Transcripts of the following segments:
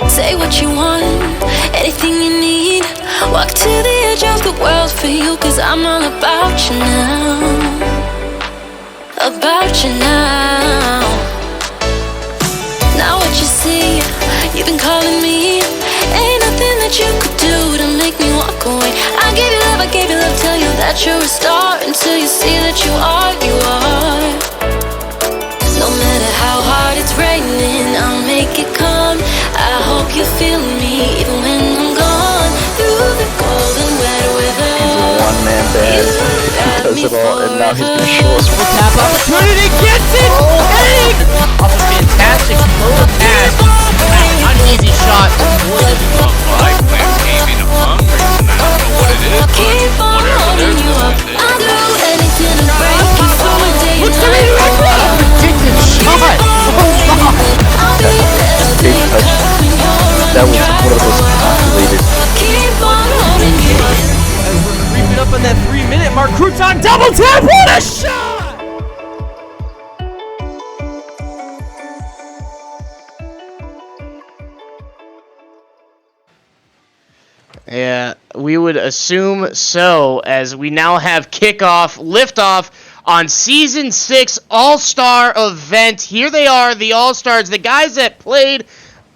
Say what you want, anything you need. Walk to the edge of the world for you, 'cause I'm all about you now. About you now. Now what you see, you've been calling me. Ain't nothing that you could do to make me walk away. I gave you love, tell you that you're a star, until you see that you are. No matter how hard it's raining, I'll make it come. I hope you feel me, even when I'm gone. Through the cold and wet weather. He's a one-man band. He does it all, and now he's gonna show us. Tap opportunity, gets it! Off a fantastic low pass. Uneasy shot. Keep on holding you up. I'll do anything to break you for a day. Look at me, ridiculous shot! I'll be there. Big touch. That was one of the most calculated. Keep on holding you up. As we're creeping up on that 3-minute mark, Crouton double tap, what a shot! Yeah, we would assume so, as we now have liftoff on Season 6 All-Star event. Here they are, the All-Stars, the guys that played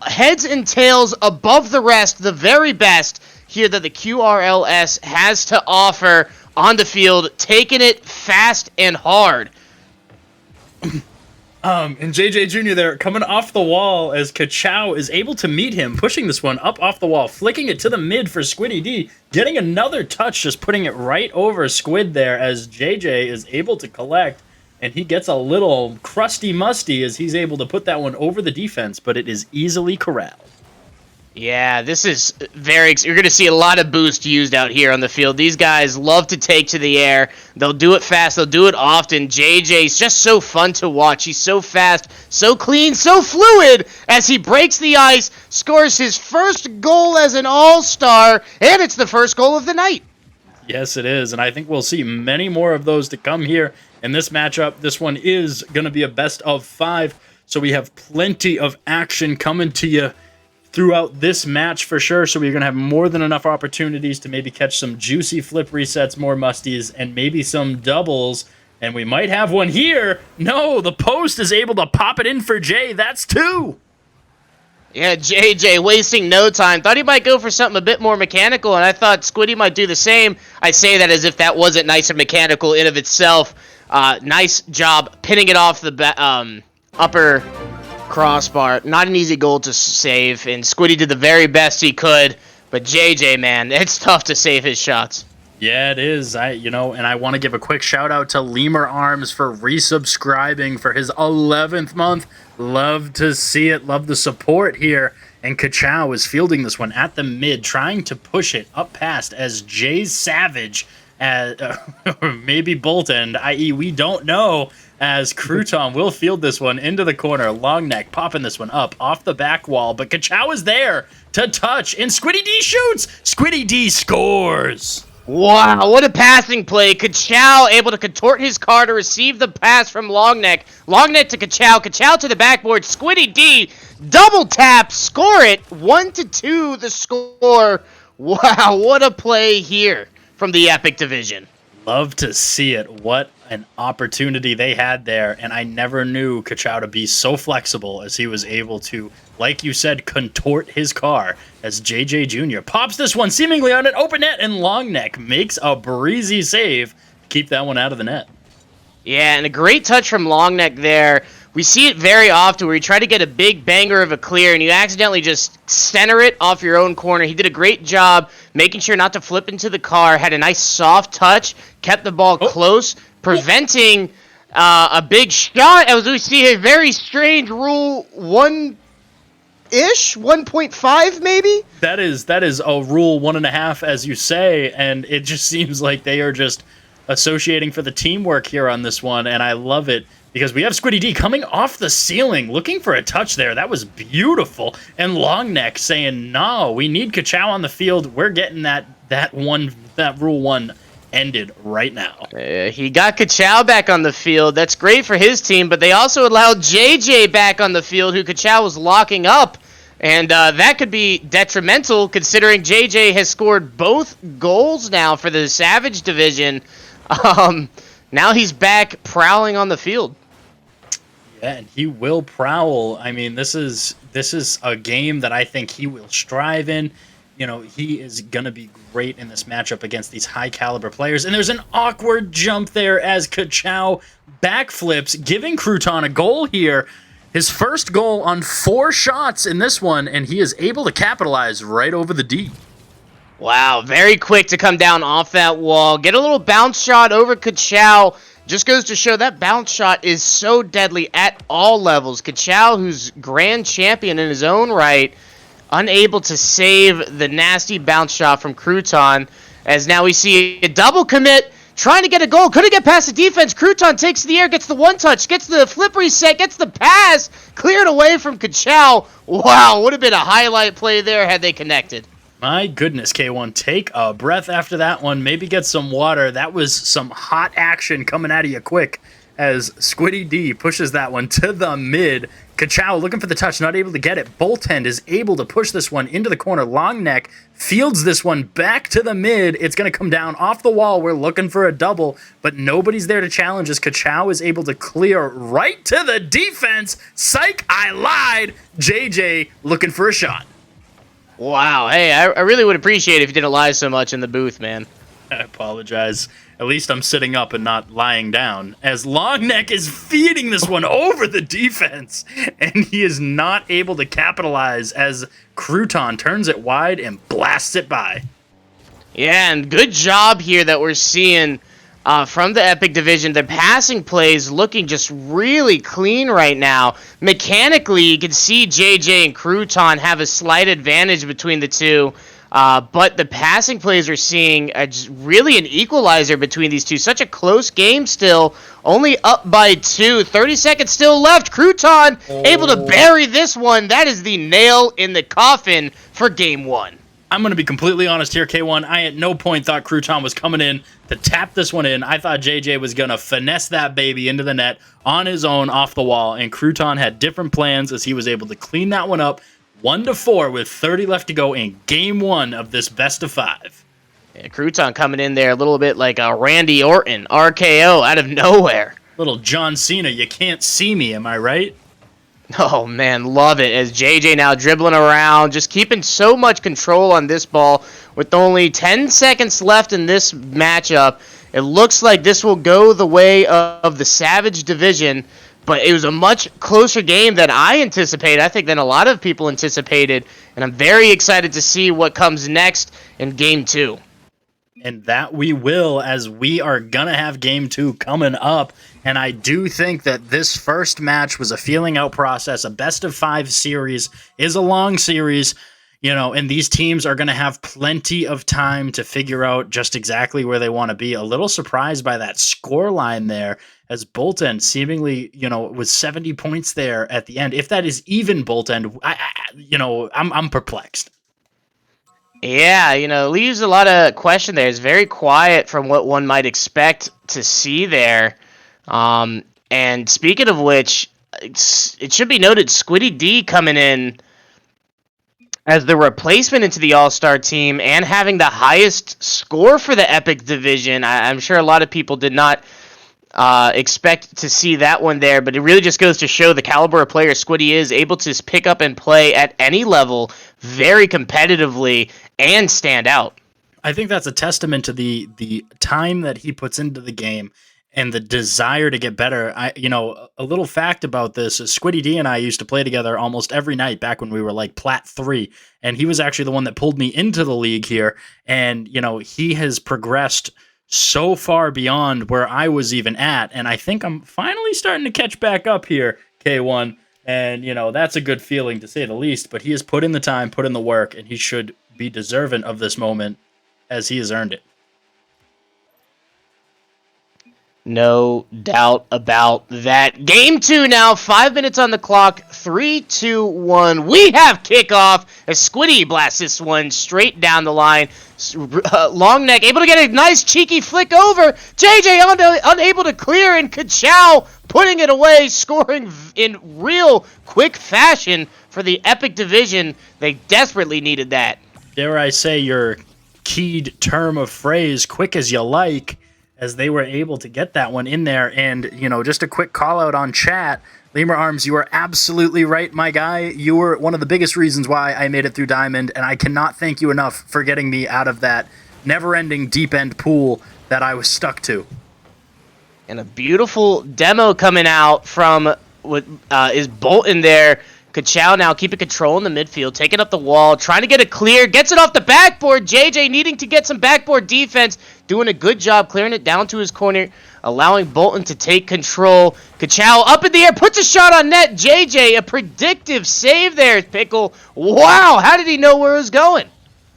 heads and tails above the rest, the very best here that the QRLS has to offer on the field, taking it fast and hard. And JJ Jr. there coming off the wall as Kachow is able to meet him, pushing this one up off the wall, flicking it to the mid for Squiddy D, getting another touch, just putting it right over Squid there as JJ is able to collect, and he gets a little crusty musty as he's able to put that one over the defense, but it is easily corralled. Yeah, this is you're going to see a lot of boost used out here on the field. These guys love to take to the air. They'll do it fast. They'll do it often. JJ's just so fun to watch. He's so fast, so clean, so fluid as he breaks the ice, scores his first goal as an all-star, and it's the first goal of the night. Yes, it is, and I think we'll see many more of those to come here in this matchup. This one is going to be a best of 5, so we have plenty of action coming to you throughout this match for sure, so we're going to have more than enough opportunities to maybe catch some juicy flip resets, more musties, and maybe some doubles, and we might have one here. No, the post is able to pop it in for Jay. That's 2. Yeah, JJ wasting no time. Thought he might go for something a bit more mechanical, and I thought Squiddy might do the same. I say that as if that wasn't nice and mechanical in of itself. Nice job pinning it off the upper crossbar. Not an easy goal to save, and Squiddy did the very best he could, but JJ, man, it's tough to save his shots. Yeah, it is. And I want to give a quick shout out to Lemur Arms for resubscribing for his 11th month. Love to see it. Love the support here. And Kachow is fielding this one at the mid, trying to push it up past as Jay's Savage, or maybe Bolt End, i.e. we don't know, as Crouton will field this one into the corner. Long neck popping this one up off the back wall, but Kachow is there to touch, and Squiddy D shoots. Squiddy D scores. Wow, what a passing play. Kachow able to contort his car to receive the pass from Longneck. Longneck to Kachow. Kachow to the backboard. Squiddy D double tap, score it. 1-2 the score. Wow, what a play here from the Epic Division. Love to see it. What an opportunity they had there, and I never knew Kachow to be so flexible as he was able to, like you said, contort his car as JJ Jr. pops this one seemingly on an open net, and Longneck makes a breezy save to keep that one out of the net. Yeah, and a great touch from Longneck there. We see it very often where you try to get a big banger of a clear and you accidentally just center it off your own corner. He did a great job making sure not to flip into the car, had a nice soft touch, kept the ball close, preventing a big shot. As we see a very strange rule 1-ish, 1.5 maybe? That is a rule 1.5, as you say, and it just seems like they are just associating for the teamwork here on this one, and I love it. Because we have Squiddy D coming off the ceiling, looking for a touch there. That was beautiful. And Longneck saying, no, we need Kachow on the field. We're getting that rule 1 ended right now. He got Kachow back on the field. That's great for his team, but they also allowed JJ back on the field, who Kachow was locking up. And that could be detrimental considering JJ has scored both goals now for the Savage division. Now he's back prowling on the field. Yeah, and he will prowl. I mean, this is a game that I think he will strive in. You know, he is going to be great in this matchup against these high-caliber players. And there's an awkward jump there as Kachow backflips, giving Crouton a goal here. His first goal on 4 shots in this one, and he is able to capitalize right over the D. Wow, very quick to come down off that wall. Get a little bounce shot over Kachow. Just goes to show that bounce shot is so deadly at all levels. Kachow, who's grand champion in his own right, unable to save the nasty bounce shot from Crouton, as now we see a double commit, trying to get a goal, couldn't get past the defense. Crouton takes the air, gets the one touch, gets the flip reset, gets the pass, cleared away from Kachow. Wow, would have been a highlight play there had they connected. My goodness, K1, take a breath after that one. Maybe get some water. That was some hot action coming out of you quick as Squiddy D pushes that one to the mid. Kachow looking for the touch, not able to get it. Boltend is able to push this one into the corner. Long neck fields this one back to the mid. It's going to come down off the wall. We're looking for a double, but nobody's there to challenge as Kachow is able to clear right to the defense. Psych, I lied. JJ looking for a shot. Wow, hey, I really would appreciate it if you didn't lie so much in the booth, man. I apologize. At least I'm sitting up and not lying down, as Longneck is feeding this one over the defense, and he is not able to capitalize as Crouton turns it wide and blasts it by. Yeah, and good job here that we're seeing from the Epic Division. The passing plays looking just really clean right now. Mechanically, you can see JJ and Crouton have a slight advantage between the two. But the passing plays are seeing really an equalizer between these two. Such a close game still. Only up by 2. 30 seconds still left. Crouton able to bury this one. That is the nail in the coffin for game 1. I'm going to be completely honest here, K1. I at no point thought Crouton was coming in to tap this one in. I thought JJ was going to finesse that baby into the net on his own off the wall. And Crouton had different plans as he was able to clean that one up. 1-4 with 30 left to go in game 1 of this best of 5. Yeah, Crouton coming in there a little bit like a Randy Orton RKO out of nowhere. Little John Cena, you can't see me, am I right? Oh man, love it as JJ now dribbling around, just keeping so much control on this ball with only 10 seconds left in this matchup. It looks like this will go the way of the Savage division. But it was a much closer game than I anticipated, I think, than a lot of people anticipated. And I'm very excited to see what comes next in Game 2. And that we will, as we are going to have Game 2 coming up. And I do think that this first match was a feeling out process. A best-of-5 series is a long series. You know, and these teams are going to have plenty of time to figure out just exactly where they want to be. A little surprised by that score line there, as Boltend seemingly, you know, was 70 points there at the end. If that is even Boltend, I'm perplexed. Yeah, you know, leaves a lot of question there. It's very quiet from what one might expect to see there. And speaking of which, it should be noted, Squiddy D coming in as the replacement into the All-Star team and having the highest score for the Epic Division. I'm sure a lot of people did not expect to see that one there, but it really just goes to show the caliber of player Squiddy is able to pick up and play at any level very competitively and stand out. I think that's a testament to the time that he puts into the game and the desire to get better. A little fact about this is Squiddy D and I used to play together almost every night back when we were like Plat 3, and he was actually the one that pulled me into the league here, and, you know, he has progressed so far beyond where I was even at, and I think I'm finally starting to catch back up here, K1, and, you know, that's a good feeling to say the least, but he has put in the time, put in the work, and he should be deserving of this moment as he has earned it. No doubt about that. Game 2 now, 5 minutes on the clock, 3, 2, 1. We have kickoff as Squiddy blasts this one straight down the line. Long neck able to get a nice cheeky flick over. JJ unable to clear, and Kachow putting it away, scoring in real quick fashion for the Epic Division. They desperately needed that. Dare I say your keyed term of phrase, quick as you like, as they were able to get that one in there. And, you know, just a quick call out on chat. Lemur Arms, you are absolutely right, my guy. You were one of the biggest reasons why I made it through Diamond, and I cannot thank you enough for getting me out of that never-ending deep-end pool that I was stuck to. And a beautiful demo coming out from what is Bolton there. Kachow now keeping control in the midfield, taking up the wall, trying to get it clear, gets it off the backboard. JJ needing to get some backboard defense, doing a good job clearing it down to his corner, allowing Bolton to take control. Kachow up in the air, puts a shot on net. JJ, a predictive save there, Pickle. Wow, how did he know where it was going?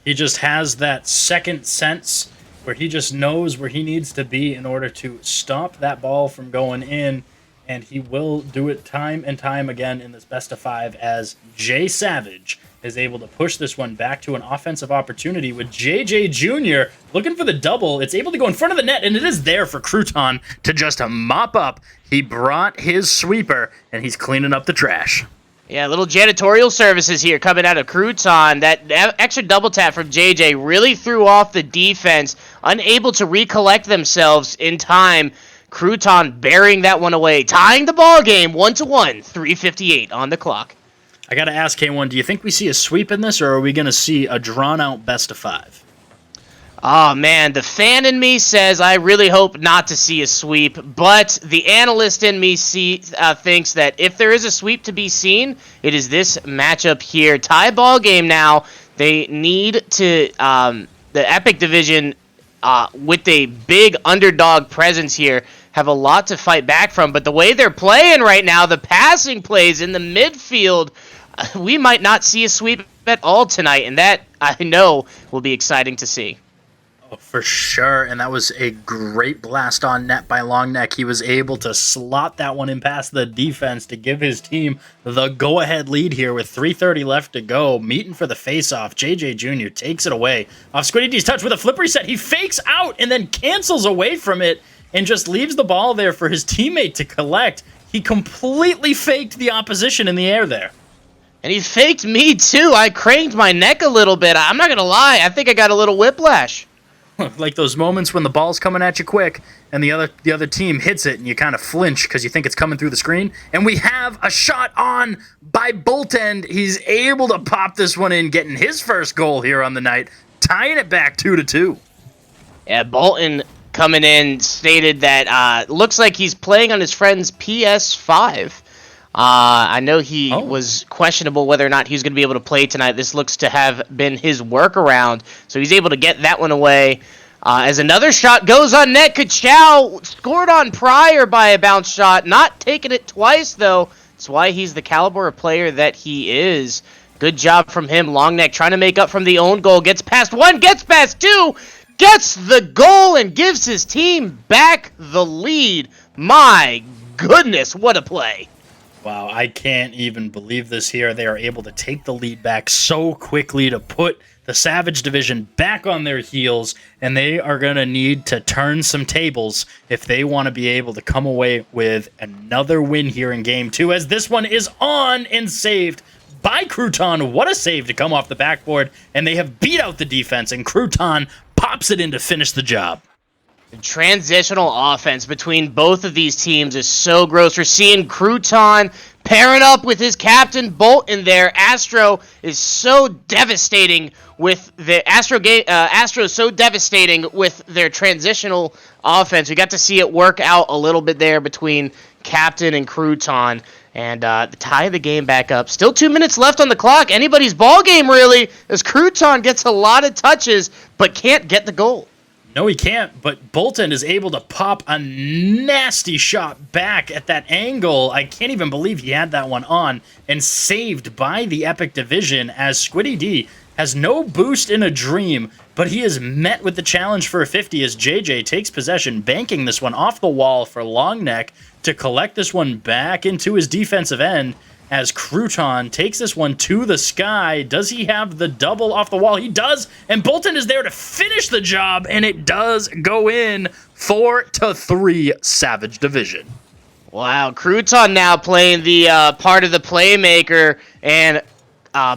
He just has that second sense where he just knows where he needs to be in order to stop that ball from going in. And he will do it time and time again in this best of 5 as Jay Savage is able to push this one back to an offensive opportunity with JJ Jr. looking for the double. It's able to go in front of the net, and it is there for Crouton to just mop up. He brought his sweeper, and he's cleaning up the trash. Yeah, little janitorial services here coming out of Crouton. That extra double tap from JJ really threw off the defense, unable to recollect themselves in time. Crouton burying that one away, tying the ball game 1-1, 3:58 on the clock. I got to ask K1, do you think we see a sweep in this, or are we going to see a drawn-out best of 5? Oh, man, the fan in me says I really hope not to see a sweep, but the analyst in me thinks that if there is a sweep to be seen, it is this matchup here. Tie ball game now. They need to, the Epic Division, with a big underdog presence here, have a lot to fight back from, but the way they're playing right now, the passing plays in the midfield, we might not see a sweep at all tonight, and that, I know, will be exciting to see. Oh, for sure, and that was a great blast on net by Longneck. He was able to slot that one in past the defense to give his team the go-ahead lead here with 3:30 left to go. Meeting for the face-off, JJ Jr. takes it away. Off Squiddy D's touch with a flip reset, he fakes out and then cancels away from it and just leaves the ball there for his teammate to collect. He completely faked the opposition in the air there. And he faked me, too. I craned my neck a little bit. I'm not going to lie. I think I got a little whiplash. Like those moments when the ball's coming at you quick and the other team hits it and you kind of flinch because you think it's coming through the screen. And we have a shot on by Bolton. He's able to pop this one in, getting his first goal here on the night, tying it back 2-2. Yeah, Bolton coming in stated that looks like he's playing on his friend's PS5. I know he was questionable whether or not he was going to be able to play tonight. This looks to have been his workaround, so he's able to get that one away. As another shot goes on net, Kachow scored on prior by a bounce shot, not taking it twice, though. That's why he's the caliber of player that he is. Good job from him. Longneck trying to make up from the own goal. Gets past one, gets past two, gets the goal, and gives his team back the lead. My goodness, what a play. Wow, I can't even believe this here. They are able to take the lead back so quickly to put the Savage Division back on their heels, and they are going to need to turn some tables if they want to be able to come away with another win here in Game 2, as this one is on and saved by Crouton. What a save to come off the backboard, and they have beat out the defense, and Crouton pops it in to finish the job. The transitional offense between both of these teams is so gross. We're seeing Crouton pairing up with his captain Bolton there. Astro is so devastating with the Astro is so devastating with their transitional offense. We got to see it work out a little bit there between captain and Crouton, and tie the game back up. Still 2 minutes left on the clock. Anybody's ball game really, as Crouton gets a lot of touches but can't get the goal. No, he can't, but Bolton is able to pop a nasty shot back at that angle. I can't even believe he had that one on, and saved by the Epic Division as Squiddy D has no boost in a dream, but he is met with the challenge for a 50 as JJ takes possession, banking this one off the wall for Longneck to collect this one back into his defensive end as Crouton takes this one to the sky. Does he have the double off the wall? He does, and Bolton is there to finish the job, and it does go in 4-3 Savage Division. Wow, Crouton now playing the part of the playmaker, and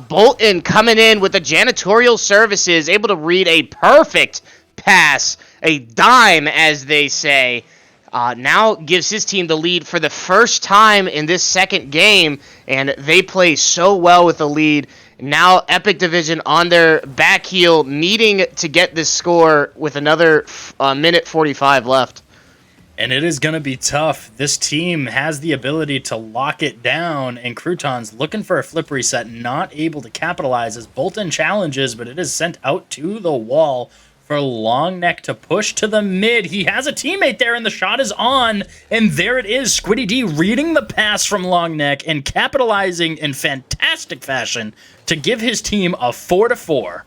Bolton coming in with the janitorial services, able to read a perfect pass, a dime, as they say. Now gives his team the lead for the first time in this second game, and they play so well with the lead. Now Epic Division on their back heel, needing to get this score with another minute 45 left. And it is going to be tough. This team has the ability to lock it down, and Crouton's looking for a flip reset, not able to capitalize as Bolton challenges, but it is sent out to the wall for Longneck to push to the mid. He has a teammate there, and the shot is on, and there it is. Squiddy D reading the pass from Longneck and capitalizing in fantastic fashion to give his team a 4-4.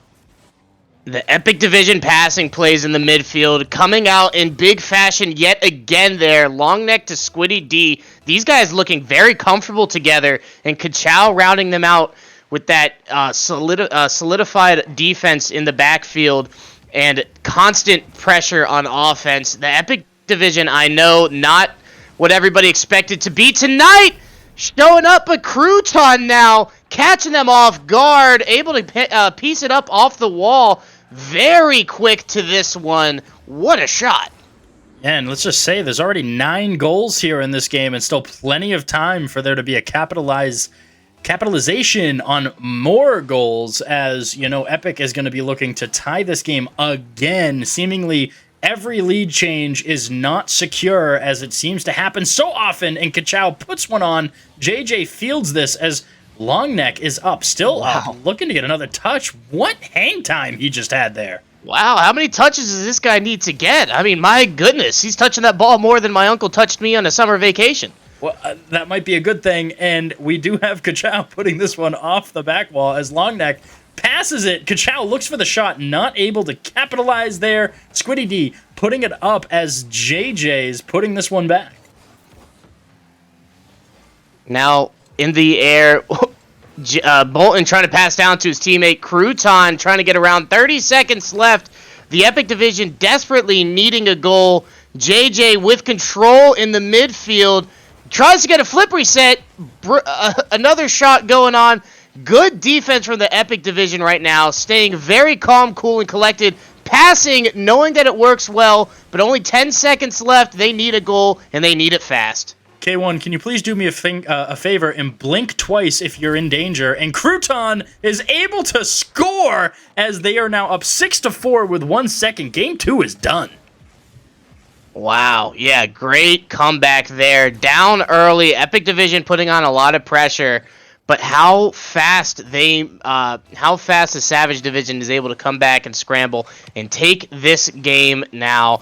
The Epic Division passing plays in the midfield, coming out in big fashion yet again there. Longneck to Squiddy D. These guys looking very comfortable together, and Kachow rounding them out with that solidified defense in the backfield and constant pressure on offense. The Epic Division, I know, not what everybody expected to be tonight. Showing up a Crouton now, catching them off guard, able to piece it up off the wall. Very quick to this one. What a shot. Yeah, and let's just say there's already 9 goals here in this game and still plenty of time for there to be a capitalization on more goals, as, you know, Epic is going to be looking to tie this game again. Seemingly every lead change is not secure, as it seems to happen so often, and Kachow puts one on. JJ fields this as Longneck is up, still up, looking to get another touch. What hang time he just had there. Wow, how many touches does this guy need to get? I mean, my goodness, he's touching that ball more than my uncle touched me on a summer vacation. Well, that might be a good thing, and we do have Kachow putting this one off the back wall as Longneck passes it. Kachow looks for the shot, not able to capitalize there. Squiddy D putting it up as JJ's putting this one back. Now, in the air, Bolton trying to pass down to his teammate Crouton, trying to get around 30 seconds left. The Epic Division desperately needing a goal. JJ with control in the midfield, tries to get a flip reset. Another shot going on. Good defense from the Epic Division right now, staying very calm, cool, and collected. Passing, knowing that it works well, but only 10 seconds left. They need a goal, and they need it fast. K1, can you please do me a favor and blink twice if you're in danger? And Crouton is able to score as they are now up 6-4 with 1 second. Game 2 is done. Wow, yeah, great comeback there. Down early, Epic Division putting on a lot of pressure, but how fast the Savage Division is able to come back and scramble and take this game now.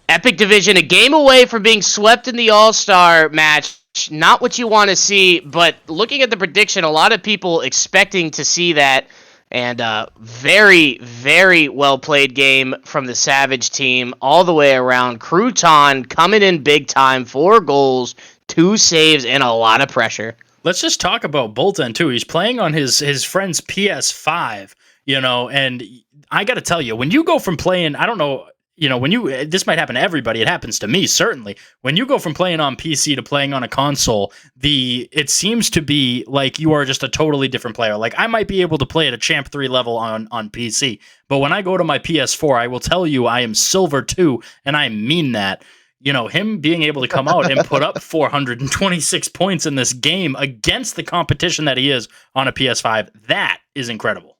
Epic Division, a game away from being swept in the All-Star match. Not what you want to see, but looking at the prediction, a lot of people expecting to see that. And very, very well-played game from the Savage team all the way around. Crouton coming in big time, 4 goals, 2 saves, and a lot of pressure. Let's just talk about Bolton, too. He's playing on his friend's PS5, you know, and I got to tell you, when you go from playing, I don't know, you know, this might happen to everybody. It happens to me, certainly. When you go from playing on PC to playing on a console, it seems to be like you are just a totally different player. Like, I might be able to play at a Champ 3 level on PC, but when I go to my PS4, I will tell you I am Silver 2, and I mean that. You know, him being able to come out and put up 426 points in this game against the competition that he is on a PS5, that is incredible.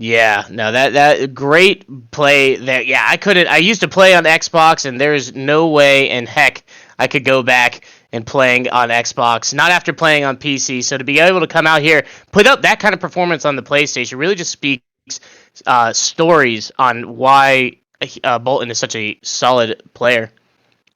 Yeah, no, that great play there. Yeah, I used to play on Xbox, and there's no way in heck I could go back and playing on Xbox, not after playing on PC. So to be able to come out here, put up that kind of performance on the PlayStation really just speaks stories on why Bolton is such a solid player.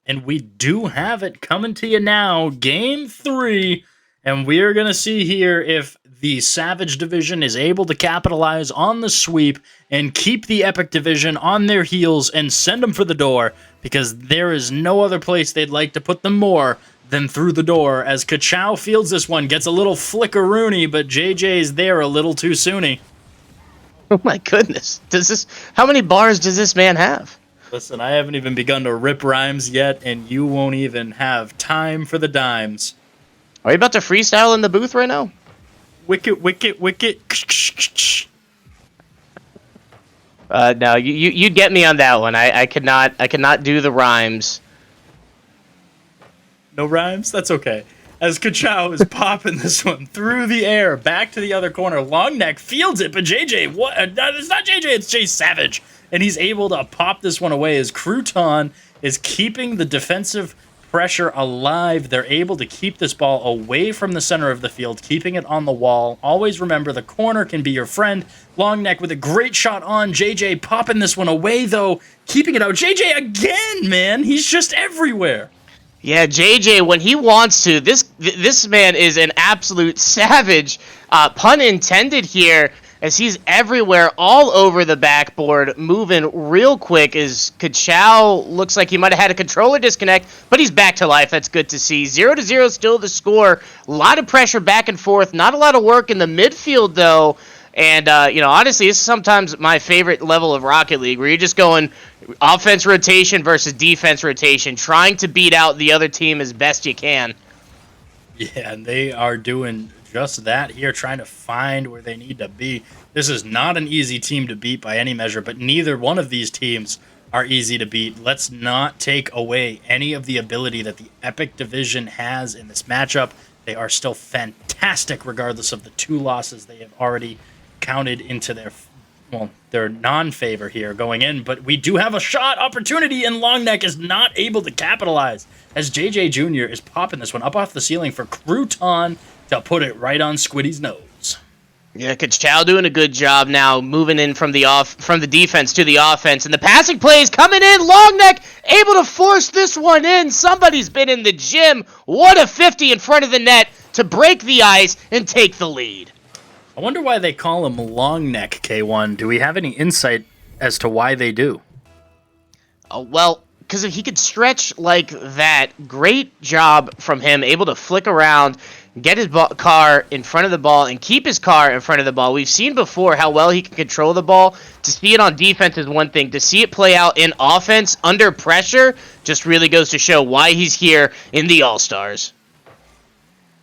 And we do have it coming to you now, Game 3, and we are going to see here if the Savage division is able to capitalize on the sweep and keep the Epic division on their heels and send them for the door, because there is no other place they'd like to put them more than through the door, as Kachow fields this one, gets a little flickeroony, but JJ's there a little too soony. Oh my goodness. How many bars does this man have? Listen, I haven't even begun to rip rhymes yet, and you won't even have time for the dimes. Are you about to freestyle in the booth right now? Wicket, wicket, wicket. No, you'd get me on that one. I could not do the rhymes. No rhymes? That's okay. As Kachow is popping this one through the air, back to the other corner, Longneck fields it, but JJ, what? It's not JJ, it's Jay Savage. And he's able to pop this one away as Crouton is keeping the defensive pressure alive. They're able to keep this ball away from the center of the field, keeping it on the wall. Always remember, the corner can be your friend. Longneck with a great shot on. JJ popping this one away, though, keeping it out. JJ again, man. He's just everywhere. Yeah, JJ, when he wants to, this man is an absolute savage, pun intended here, as he's everywhere, all over the backboard, moving real quick, as Kachow looks like he might have had a controller disconnect, but he's back to life. That's good to see. 0-0 still the score. A lot of pressure back and forth. Not a lot of work in the midfield, though. And, honestly, this is sometimes my favorite level of Rocket League, where you're just going offense rotation versus defense rotation, trying to beat out the other team as best you can. Yeah, and they are doing just that here, trying to find where they need to be. This is not an easy team to beat by any measure, but neither one of these teams are easy to beat. Let's not take away any of the ability that the Epic division has in this matchup. They are still fantastic, regardless of the 2 losses they have already counted into their non-favor here going in. But we do have a shot opportunity, and Longneck is not able to capitalize, as JJ Jr. is popping this one up off the ceiling for Crouton to put it right on Squiddy's nose. Yeah, Kachow doing a good job now, moving in from the defense to the offense, and the passing plays coming in. Longneck able to force this one in. Somebody's been in the gym. What a 50 in front of the net to break the ice and take the lead. I wonder why they call him Longneck, K1. Do we have any insight as to why they do? Well, because if he could stretch like that, great job from him, able to flick around, get his car in front of the ball, and keep his car in front of the ball. We've seen before how well he can control the ball. To see it on defense is one thing. To see it play out in offense under pressure just really goes to show why he's here in the All-Stars.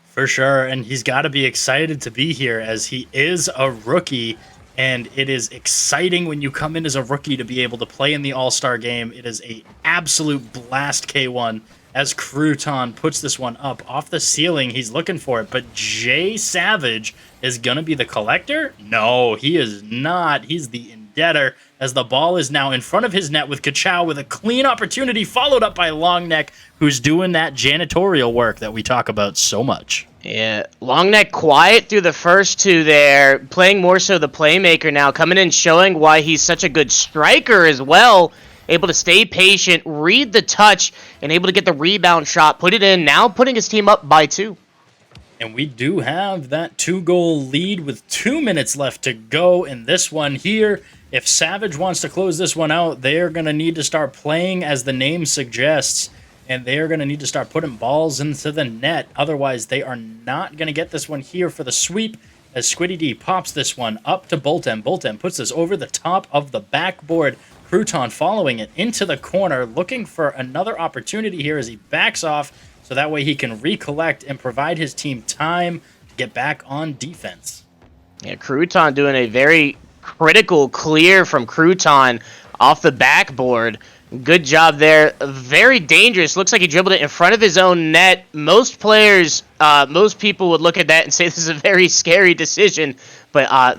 For sure, and he's got to be excited to be here, as he is a rookie, and it is exciting when you come in as a rookie to be able to play in the All-Star game. It is an absolute blast, K1, as Crouton puts this one up off the ceiling. He's looking for it, but Jay Savage is going to be the collector? No, he is not. He's the indebtor, as the ball is now in front of his net with Kachow with a clean opportunity, followed up by Longneck, who's doing that janitorial work that we talk about so much. Yeah, Longneck quiet through the first 2 there, playing more so the playmaker now, coming in showing why he's such a good striker as well, able to stay patient, read the touch, and able to get the rebound shot, put it in, now putting his team up by 2. And we do have that 2-goal lead with 2 minutes left to go in this one here. If Savage wants to close this one out, they're going to need to start playing as the name suggests, and they're going to need to start putting balls into the net. Otherwise, they are not going to get this one here for the sweep, as Squiddy D pops this one up to Boltem. Boltem puts this over the top of the backboard. Crouton following it into the corner, looking for another opportunity here as he backs off, so that way he can recollect and provide his team time to get back on defense. Yeah, Crouton doing a very critical clear from Crouton off the backboard. Good job there. Very dangerous. Looks like he dribbled it in front of his own net. Most players, most people would look at that and say this is a very scary decision. But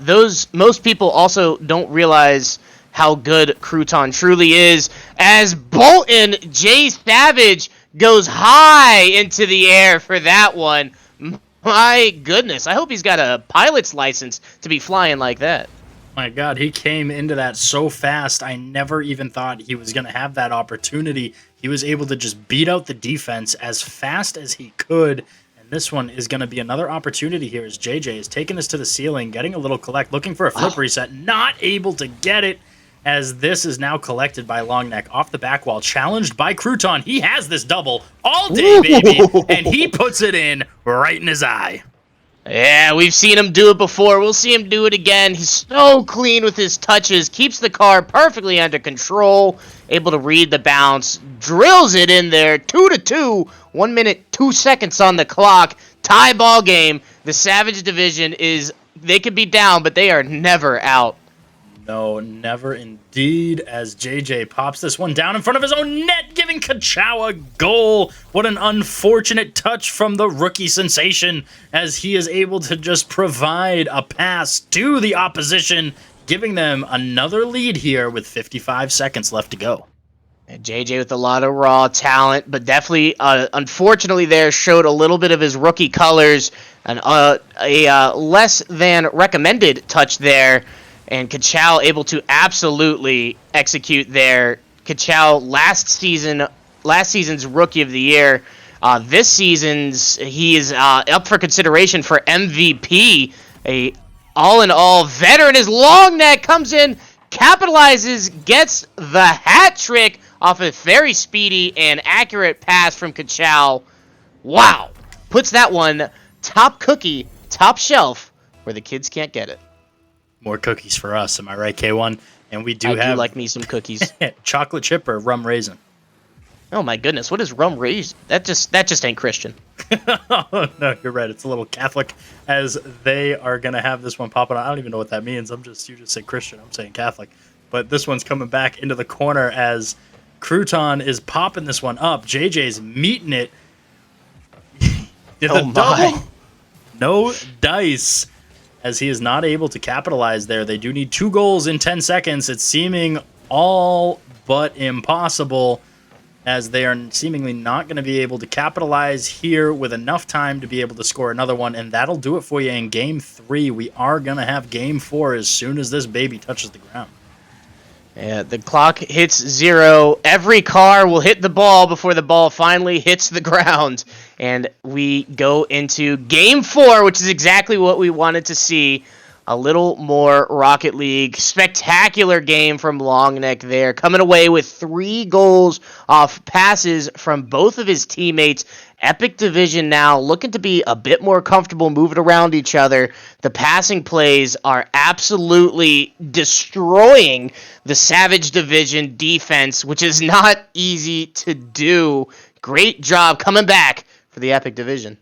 most people also don't realize how good Crouton truly is. As Bolton, Jay Savage goes high into the air for that one. My goodness. I hope he's got a pilot's license to be flying like that. My God, he came into that so fast. I never even thought he was going to have that opportunity. He was able to just beat out the defense as fast as he could. And this one is going to be another opportunity here as JJ is taking this to the ceiling, getting a little collect, looking for a flip reset, not able to get it, as this is now collected by Longneck off the back wall, challenged by Crouton. He has this double all day, baby, and he puts it in right in his eye. Yeah, we've seen him do it before. We'll see him do it again. He's so clean with his touches, keeps the car perfectly under control, able to read the bounce, drills it in there, 2-2, 1 minute, 2 seconds on the clock, tie ball game. The Savage division they could be down, but they are never out. No, never indeed, as JJ pops this one down in front of his own net, giving Kachow a goal. What an unfortunate touch from the rookie sensation, as he is able to just provide a pass to the opposition, giving them another lead here with 55 seconds left to go. And JJ with a lot of raw talent, but definitely, unfortunately there, showed a little bit of his rookie colors, and a less than recommended touch there. And Kachow able to absolutely execute there. Kachow last season's Rookie of the Year. This season's, he is up for consideration for MVP. A all-in-all veteran. His long neck comes in, capitalizes, gets the hat trick off a very speedy and accurate pass from Kachow. Wow. Puts that one top cookie, top shelf, where the kids can't get it. More cookies for us, am I right, K1? And we I have do like me some cookies. chocolate chip or rum raisin. Oh my goodness, what is rum raisin? That just ain't Christian. Oh, no, you're right. It's a little Catholic, as they are going to have this one popping out. I don't even know what that means. You just say Christian. I'm saying Catholic. But this one's coming back into the corner as Crouton is popping this one up. JJ's meeting it. Did the double? No dice, as he is not able to capitalize there. They do need 2 goals in 10 seconds. It's seeming all but impossible, as they are seemingly not going to be able to capitalize here with enough time to be able to score another one, and that'll do it for you in Game 3. We are going to have Game 4 as soon as this baby touches the ground. Yeah, the clock hits 0. Every car will hit the ball before the ball finally hits the ground. And we go into Game 4, which is exactly what we wanted to see. A little more Rocket League. Spectacular game from Longneck there. Coming away with 3 goals off passes from both of his teammates. Epic Division now looking to be a bit more comfortable moving around each other. The passing plays are absolutely destroying the Savage Division defense, which is not easy to do. Great job coming back for the Epic Division.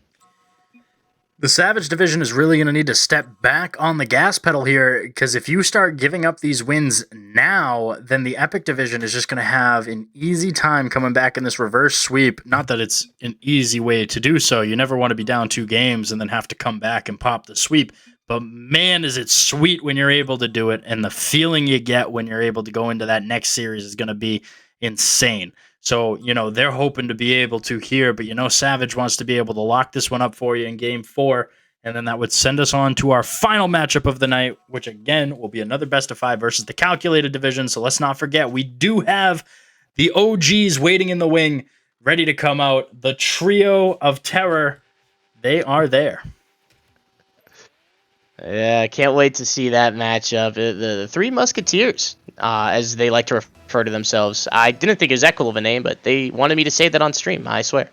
The Savage Division is really going to need to step back on the gas pedal here, because if you start giving up these wins now, then the Epic Division is just going to have an easy time coming back in this reverse sweep. Not that it's an easy way to do so. You never want to be down 2 games and then have to come back and pop the sweep. But man, is it sweet when you're able to do it, and the feeling you get when you're able to go into that next series is going to be insane. So, they're hoping to be able to here, but Savage wants to be able to lock this one up for you in Game 4, and then that would send us on to our final matchup of the night, which again will be another best of 5 versus the Calculated Division. So let's not forget, we do have the OGs waiting in the wing, ready to come out. The trio of terror, they are there. Yeah, I can't wait to see that matchup. The Three Musketeers, as they like to refer to themselves. I didn't think it was that cool of a name, but they wanted me to say that on stream, I swear.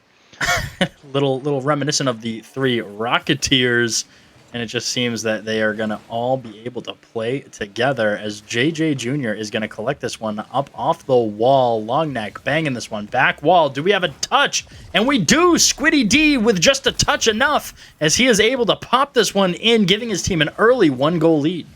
little reminiscent of the 3 Rocketeers, and it just seems that they are going to all be able to play together, as JJ Jr. is going to collect this one up off the wall. Longneck banging this one back wall. Do we have a touch? And we do. Squiddy D with just a touch enough, as he is able to pop this one in, giving his team an early 1-goal lead.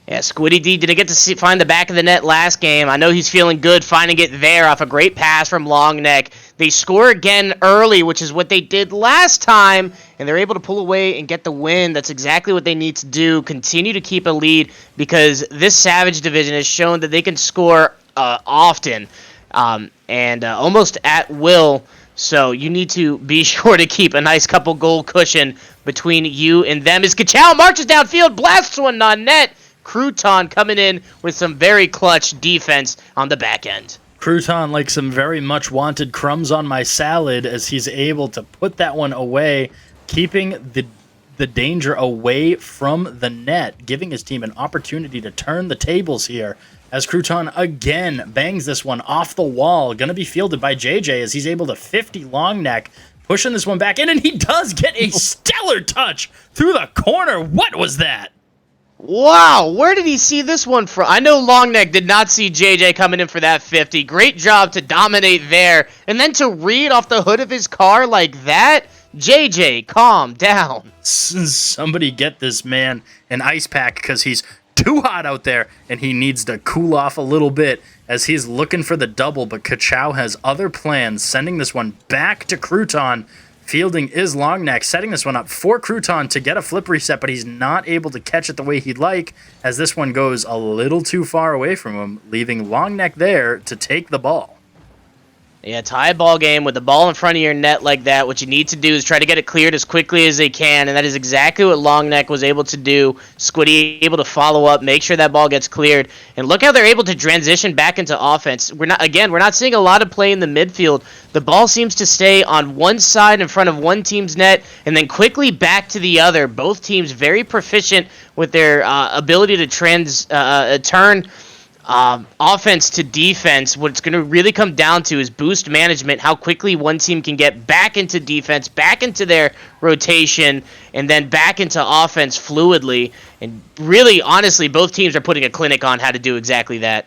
Yeah, Squiddy D didn't get to find the back of the net last game. I know he's feeling good finding it there off a great pass from Longneck. They score again early, which is what they did last time, and they're able to pull away and get the win. That's exactly what they need to do. Continue to keep a lead, because this Savage Division has shown that they can score often and almost at will. So you need to be sure to keep a nice couple goal cushion between you and them. As Kachow marches downfield, blasts one on net. Crouton coming in with some very clutch defense on the back end. Crouton like some very much wanted crumbs on my salad, as he's able to put that one away, keeping the danger away from the net, giving his team an opportunity to turn the tables here as Crouton again bangs this one off the wall. Going to be fielded by JJ as he's able to 50 long neck, pushing this one back in, and he does get a stellar touch through the corner. What was that? Wow, where did he see this one from? I know Longneck did not see JJ coming in for that 50. Great job to dominate there. And then to read off the hood of his car like that? JJ, calm down. Somebody get this man an ice pack because he's too hot out there and he needs to cool off a little bit as he's looking for the double. But Kachow has other plans, sending this one back to Crouton. Fielding is Longneck, setting this one up for Crouton to get a flip reset, but he's not able to catch it the way he'd like as this one goes a little too far away from him, leaving Longneck there to take the ball. Yeah, tie ball game with the ball in front of your net like that. What you need to do is try to get it cleared as quickly as they can, and that is exactly what Longneck was able to do. Squiddy able to follow up, make sure that ball gets cleared, and look how they're able to transition back into offense. We're not seeing a lot of play in the midfield. The ball seems to stay on one side in front of one team's net, and then quickly back to the other. Both teams very proficient with their ability to turn offense to defense. What it's going to really come down to is boost management, how quickly one team can get back into defense, back into their rotation, and then back into offense fluidly. And really, honestly, both teams are putting a clinic on how to do exactly that.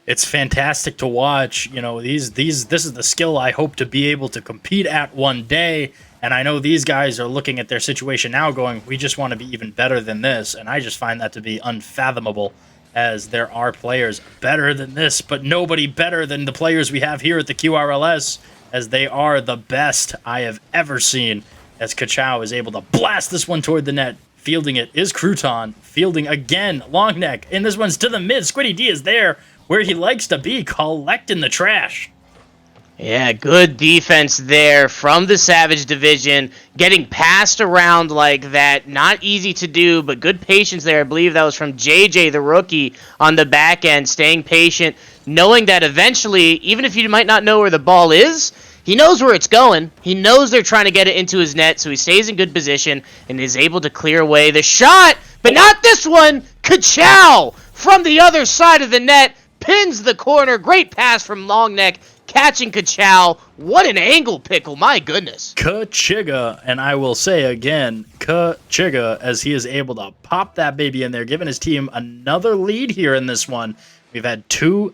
It's fantastic to watch. You know, this is the skill I hope to be able to compete at one day. And I know these guys are looking at their situation now going, we just want to be even better than this. And I just find that to be unfathomable, as there are players better than this, but nobody better than the players we have here at the QRLS, as they are the best I have ever seen, as Kachow is able to blast this one toward the net. Fielding it is Crouton, fielding again, Longneck, and this one's to the mid. Squiddy D is there where he likes to be, collecting the trash. Yeah, good defense there from the Savage division. Getting passed around like that, not easy to do, but good patience there. I believe that was from JJ, the rookie, on the back end, staying patient, knowing that eventually, even if you might not know where the ball is, he knows where it's going. He knows they're trying to get it into his net, so he stays in good position and is able to clear away the shot, but not this one. Kachow from the other side of the net, pins the corner. Great pass from Longneck, catching Kachow. What an angle pickle, my goodness. Kachiga, and I will say again, Kachiga, as he is able to pop that baby in there, giving his team another lead here in this one. We've had 2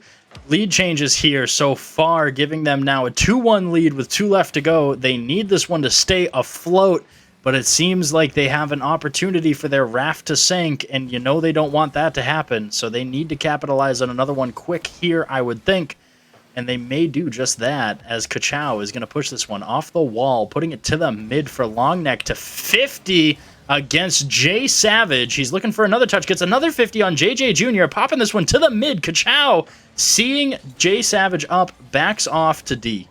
lead changes here so far, giving them now a 2-1 lead with 2 left to go. They need this one to stay afloat, but it seems like they have an opportunity for their raft to sink, and you know they don't want that to happen, so they need to capitalize on another one quick here, I would think. And they may do just that, as Kachow is going to push this one off the wall, putting it to the mid for Longneck to 50 against Jay Savage. He's looking for another touch, gets another 50 on JJ Jr., popping this one to the mid. Kachow, seeing Jay Savage up, backs off to D.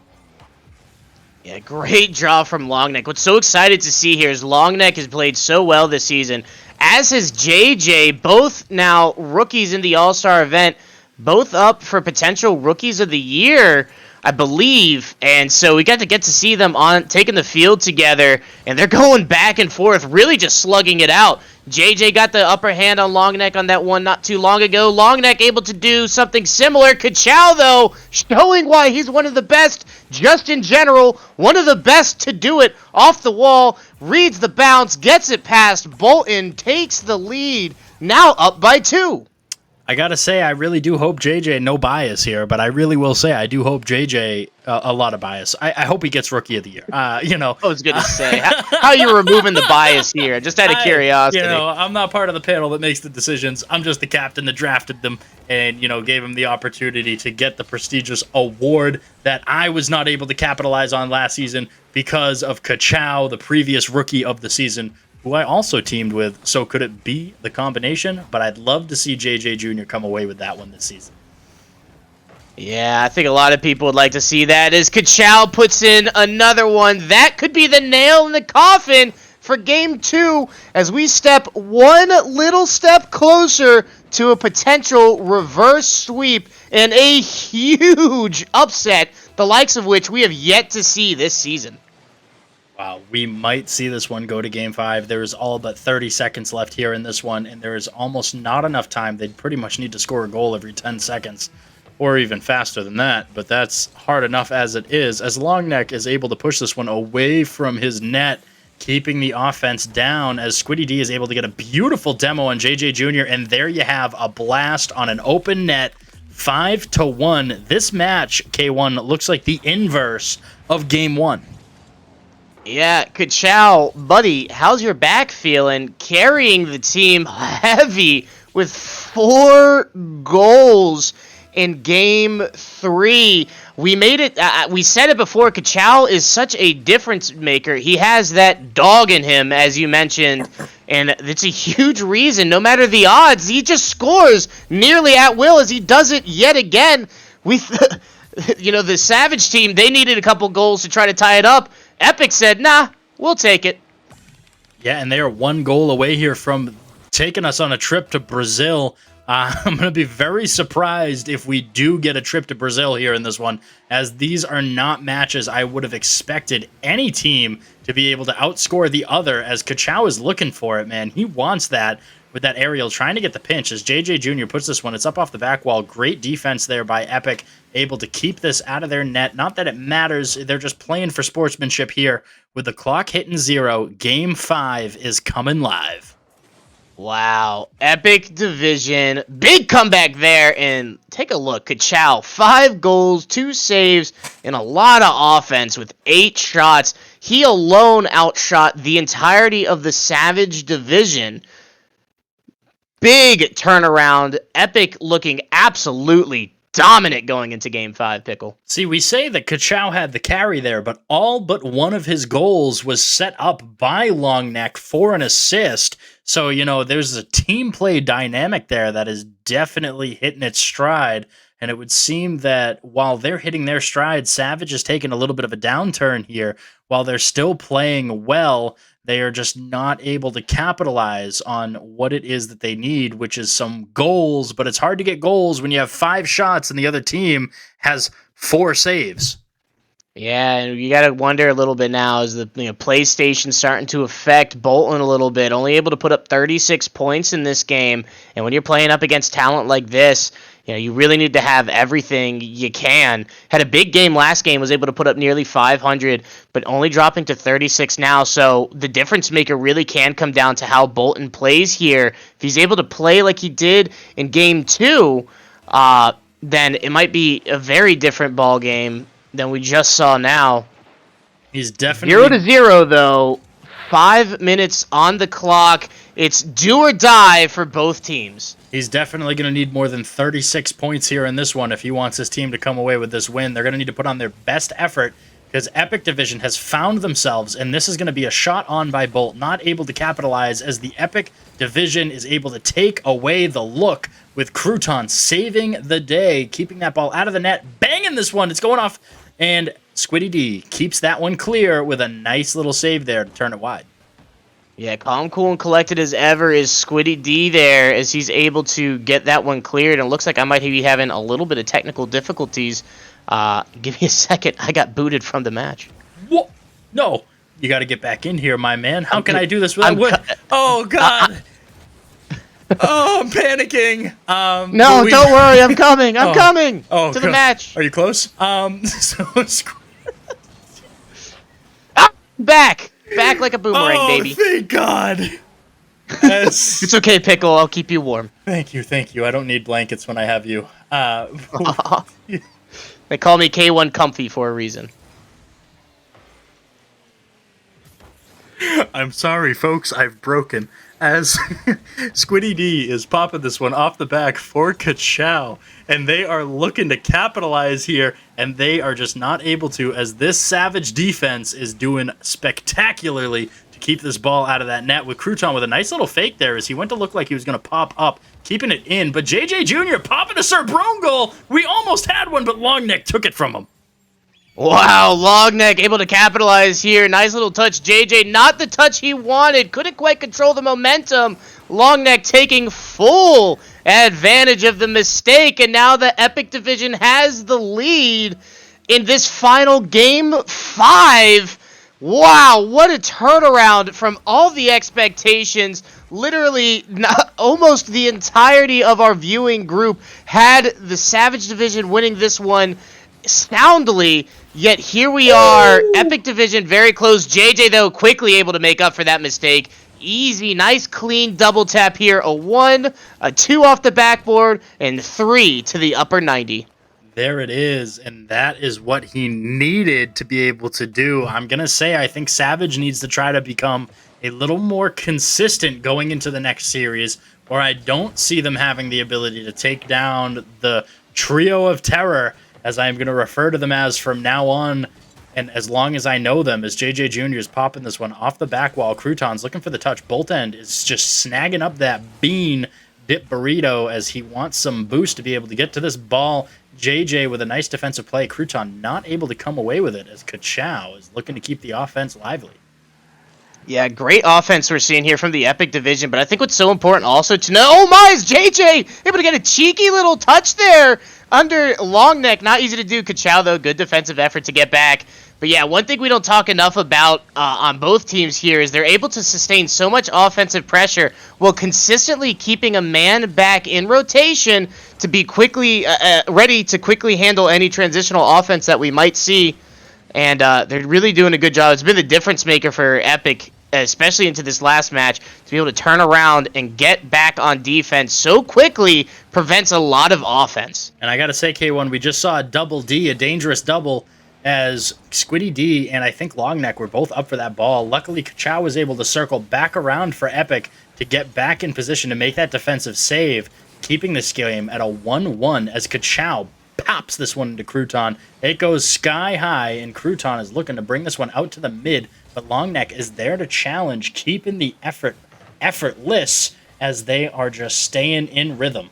Yeah, great job from Longneck. What's so excited to see here is Longneck has played so well this season, as has JJ, both now rookies in the All-Star event, both up for potential Rookies of the Year, I believe. And so we got to see them on taking the field together, and they're going back and forth, really just slugging it out. JJ got the upper hand on Longneck on that one not too long ago. Longneck able to do something similar. Kachow, though, showing why he's one of the best, just in general, one of the best to do it off the wall, reads the bounce, gets it past Bolton, takes the lead, now up by 2. I gotta say, I really do hope JJ, no bias here, but I really will say I do hope JJ, a lot of bias. I hope he gets Rookie of the Year. You know, I was gonna say, how you removing the bias here? Just out of curiosity. You know, I'm not part of the panel that makes the decisions. I'm just the captain that drafted them, and you know, gave him the opportunity to get the prestigious award that I was not able to capitalize on last season because of Kachow, the previous Rookie of the season, who I also teamed with. So could it be the combination? But I'd love to see JJ Jr. come away with that one this season. Yeah, I think a lot of people would like to see that, as Kachow puts in another one. That could be the nail in the coffin for Game 2, as we step one little step closer to a potential reverse sweep and a huge upset, the likes of which we have yet to see this season. Wow, we might see this one go to Game 5. There is all but 30 seconds left here in this one, and there is almost not enough time. They'd pretty much need to score a goal every 10 seconds, or even faster than that, but that's hard enough as it is. As Longneck is able to push this one away from his net, keeping the offense down, as Squiddy D is able to get a beautiful demo on JJ Jr., and there you have a blast on an open net, 5-1. This match, K1, looks like the inverse of Game 1. Yeah, Ka-Chow, buddy, how's your back feeling? Carrying the team heavy with 4 goals in Game 3. We made it. We said it before. Ka-Chow is such a difference maker. He has that dog in him, as you mentioned, and it's a huge reason. No matter the odds, he just scores nearly at will, as he does it yet again. The Savage team, they needed a couple goals to try to tie it up. Epic said, nah, we'll take it. Yeah, and they are 1 goal away here from taking us on a trip to Brazil. I'm going to be very surprised if we do get a trip to Brazil here in this one, as these are not matches I would have expected any team to be able to outscore the other, as Ka-Chow is looking for it, man. He wants that with that aerial, trying to get the pinch, as JJ Jr. puts this one. It's up off the back wall. Great defense there by Epic, able to keep this out of their net. Not that it matters. They're just playing for sportsmanship here. With the clock hitting 0, Game 5 is coming live. Wow. Epic Division. Big comeback there. And take a look. Ka-Chow, 5 goals, 2 saves, and a lot of offense with 8 shots. He alone outshot the entirety of the Savage Division. Big turnaround. Epic looking absolutely dominant going into Game 5, Pickle. See, we say that Ka-Chow had the carry there, but all but one of his goals was set up by Longneck for an assist. So, there's a team play dynamic there that is definitely hitting its stride. And it would seem that while they're hitting their stride, Savage is taking a little bit of a downturn here. While they're still playing well, they are just not able to capitalize on what it is that they need, which is some goals. But it's hard to get goals when you have 5 shots and the other team has 4 saves. Yeah, and you got to wonder a little bit now, is the PlayStation starting to affect Bolton a little bit. Only able to put up 36 points in this game, and when you're playing up against talent like this, you really need to have everything you can. Had a big game last game, was able to put up nearly 500, but only dropping to 36 now. So the difference maker really can come down to how Bolton plays here. If he's able to play like he did in Game 2, then it might be a very different ball game than we just saw now. He's definitely 0-0 though. 5 minutes on the clock. It's do or die for both teams. He's definitely going to need more than 36 points here in this one if he wants his team to come away with this win. They're going to need to put on their best effort, because Epic Division has found themselves, and this is going to be a shot on by Bolt, not able to capitalize, as the Epic Division is able to take away the look, with Crouton saving the day, keeping that ball out of the net, banging this one. It's going off, and Squiddy D keeps that one clear with a nice little save there to turn it wide. Yeah, calm, cool, and collected as ever is Squiddy D there, as he's able to get that one cleared. And it looks like I might be having a little bit of technical difficulties. Give me a second. I got booted from the match. What? No. You got to get back in here, my man. How can I do this without... Oh, God. Oh, I'm panicking. No, don't worry. I'm coming. I'm coming to the match. Are you close? Back like a boomerang, baby. Thank God. Yes. It's okay, Pickle. I'll keep you warm. Thank you. I don't need blankets when I have you. They call me K1 Comfy for a reason. I'm sorry, folks. I've broken. As Squiddy D is popping this one off the back for Ka-Chow, and they are looking to capitalize here, and they are just not able to, as this Savage defense is doing spectacularly to keep this ball out of that net, with Crouton with a nice little fake there as he went to look like he was going to pop up, keeping it in, but JJ Jr. popping a Sir Brone goal. We almost had one, but Longneck took it from him. Wow, Longneck able to capitalize here. Nice little touch. JJ, not the touch he wanted. Couldn't quite control the momentum. Longneck taking full advantage of the mistake. And now the Epic Division has the lead in this final Game 5. Wow, what a turnaround from all the expectations. Literally, almost the entirety of our viewing group had the Savage Division winning this one soundly. Yet here we are, Epic Division very close. JJ, though, quickly able to make up for that mistake. Easy, nice, clean double tap here. A 1, a 2 off the backboard, and 3 to the upper 90. There it is, and that is what he needed to be able to do. I'm going to say I think Savage needs to try to become a little more consistent going into the next series, or I don't see them having the ability to take down the trio of terror, as I am going to refer to them as from now on, and as long as I know them, as JJ Jr. is popping this one off the back wall. Crouton's looking for the touch. Bolt End is just snagging up that bean dip burrito as he wants some boost to be able to get to this ball. JJ with a nice defensive play. Crouton not able to come away with it as Kachow is looking to keep the offense lively. Yeah, great offense we're seeing here from the Epic Division, but I think what's so important also to know, oh my, is JJ able to get a cheeky little touch there under long neck. Not easy to do. Kachow, though, good defensive effort to get back. But yeah, one thing we don't talk enough about on both teams here is they're able to sustain so much offensive pressure while consistently keeping a man back in rotation to be quickly ready to quickly handle any transitional offense that we might see. And they're really doing a good job. It's been the difference maker for Epic, especially into this last match, to be able to turn around and get back on defense so quickly prevents a lot of offense. And I got to say, K1, we just saw a double D, a dangerous double, as Squiddy D and I think Longneck were both up for that ball. Luckily, Kachow was able to circle back around for Epic to get back in position to make that defensive save, keeping this game at a 1-1 as Kachow pops this one into Crouton. It goes sky high, and Crouton is looking to bring this one out to the mid, but Longneck is there to challenge, keeping the effortless as they are just staying in rhythm.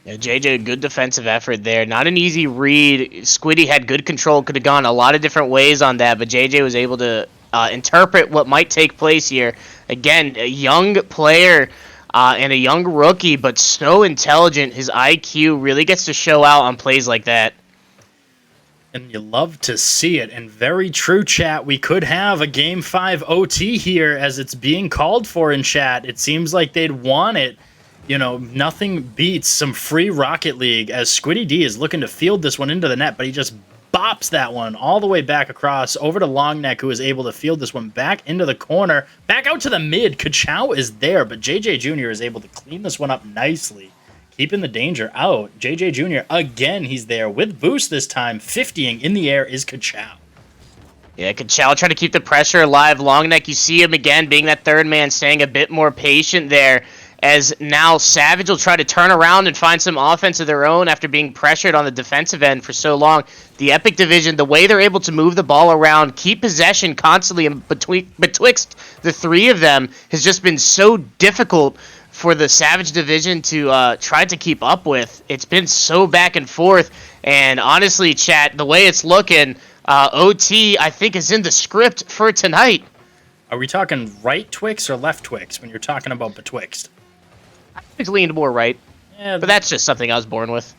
Yeah, JJ, good defensive effort there. Not an easy read. Squiddy had good control, could have gone a lot of different ways on that, but JJ was able to interpret what might take place here. Again, a young player and a young rookie, but so intelligent. His IQ really gets to show out on plays like that. And you love to see it. And very true, chat. We could have a Game 5 OT here as it's being called for in chat. It seems like they'd want it. You know, nothing beats some free Rocket League as Squiddy D is looking to field this one into the net, but he just bops that one all the way back across over to Longneck, who is able to field this one back into the corner, back out to the mid. Kachow is there, but JJ Jr. is able to clean this one up nicely, keeping the danger out. JJ Jr., again, he's there with boost this time. 50ing in the air is Kachow. Yeah, Kachow trying to keep the pressure alive. Longneck, you see him again being that third man, staying a bit more patient there, as now Savage will try to turn around and find some offense of their own after being pressured on the defensive end for so long. The Epic Division, the way they're able to move the ball around, keep possession constantly in betwixt the three of them has just been so difficult for the Savage Division to try to keep up with. It's been so back and forth, and honestly, chat, the way it's looking, OT, I think, is in the script for tonight. Are we talking right Twix or left Twix when you're talking about betwixt? It's leaned more right, Yeah, but that's just something I was born with.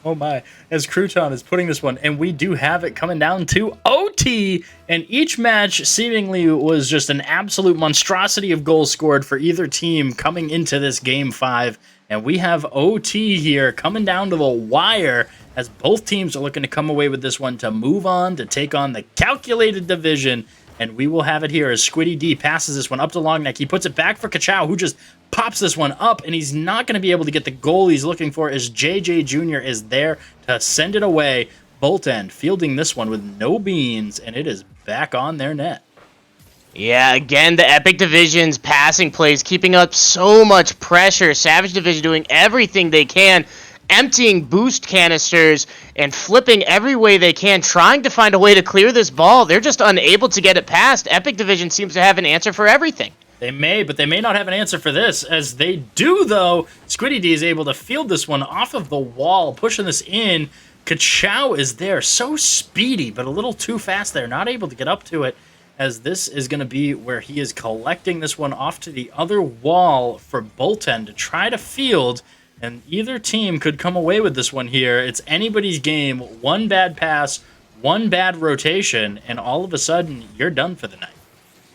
oh my, as Crouton is putting this one, and we do have it coming down to OT, and each match seemingly was just an absolute monstrosity of goals scored for either team coming into this Game 5, and we have OT here coming down to the wire as both teams are looking to come away with this one to move on to take on the calculated division. And we will have it here as Squiddy D passes this one up to Longneck. He puts it back for Kachow, who just pops this one up, and he's not going to be able to get the goal he's looking for as JJ Jr. is there to send it away. Bolt End fielding this one with no beans, and it is back on their net. Yeah, again, the Epic Division's passing plays keeping up so much pressure. Savage Division doing everything they can, emptying boost canisters and flipping every way they can, trying to find a way to clear this ball. They're just unable to get it past. Epic Division seems to have an answer for everything. They may, but they may not have an answer for this. As they do, though, Squiddy D is able to field this one off of the wall, pushing this in. Kachow is there, so speedy, but a little too fast there, not able to get up to it, as this is going to be where he is collecting this one off to the other wall for Bolt End to try to field. And either team could come away with this one here. It's anybody's game. One bad pass, one bad rotation, and all of a sudden, you're done for the night.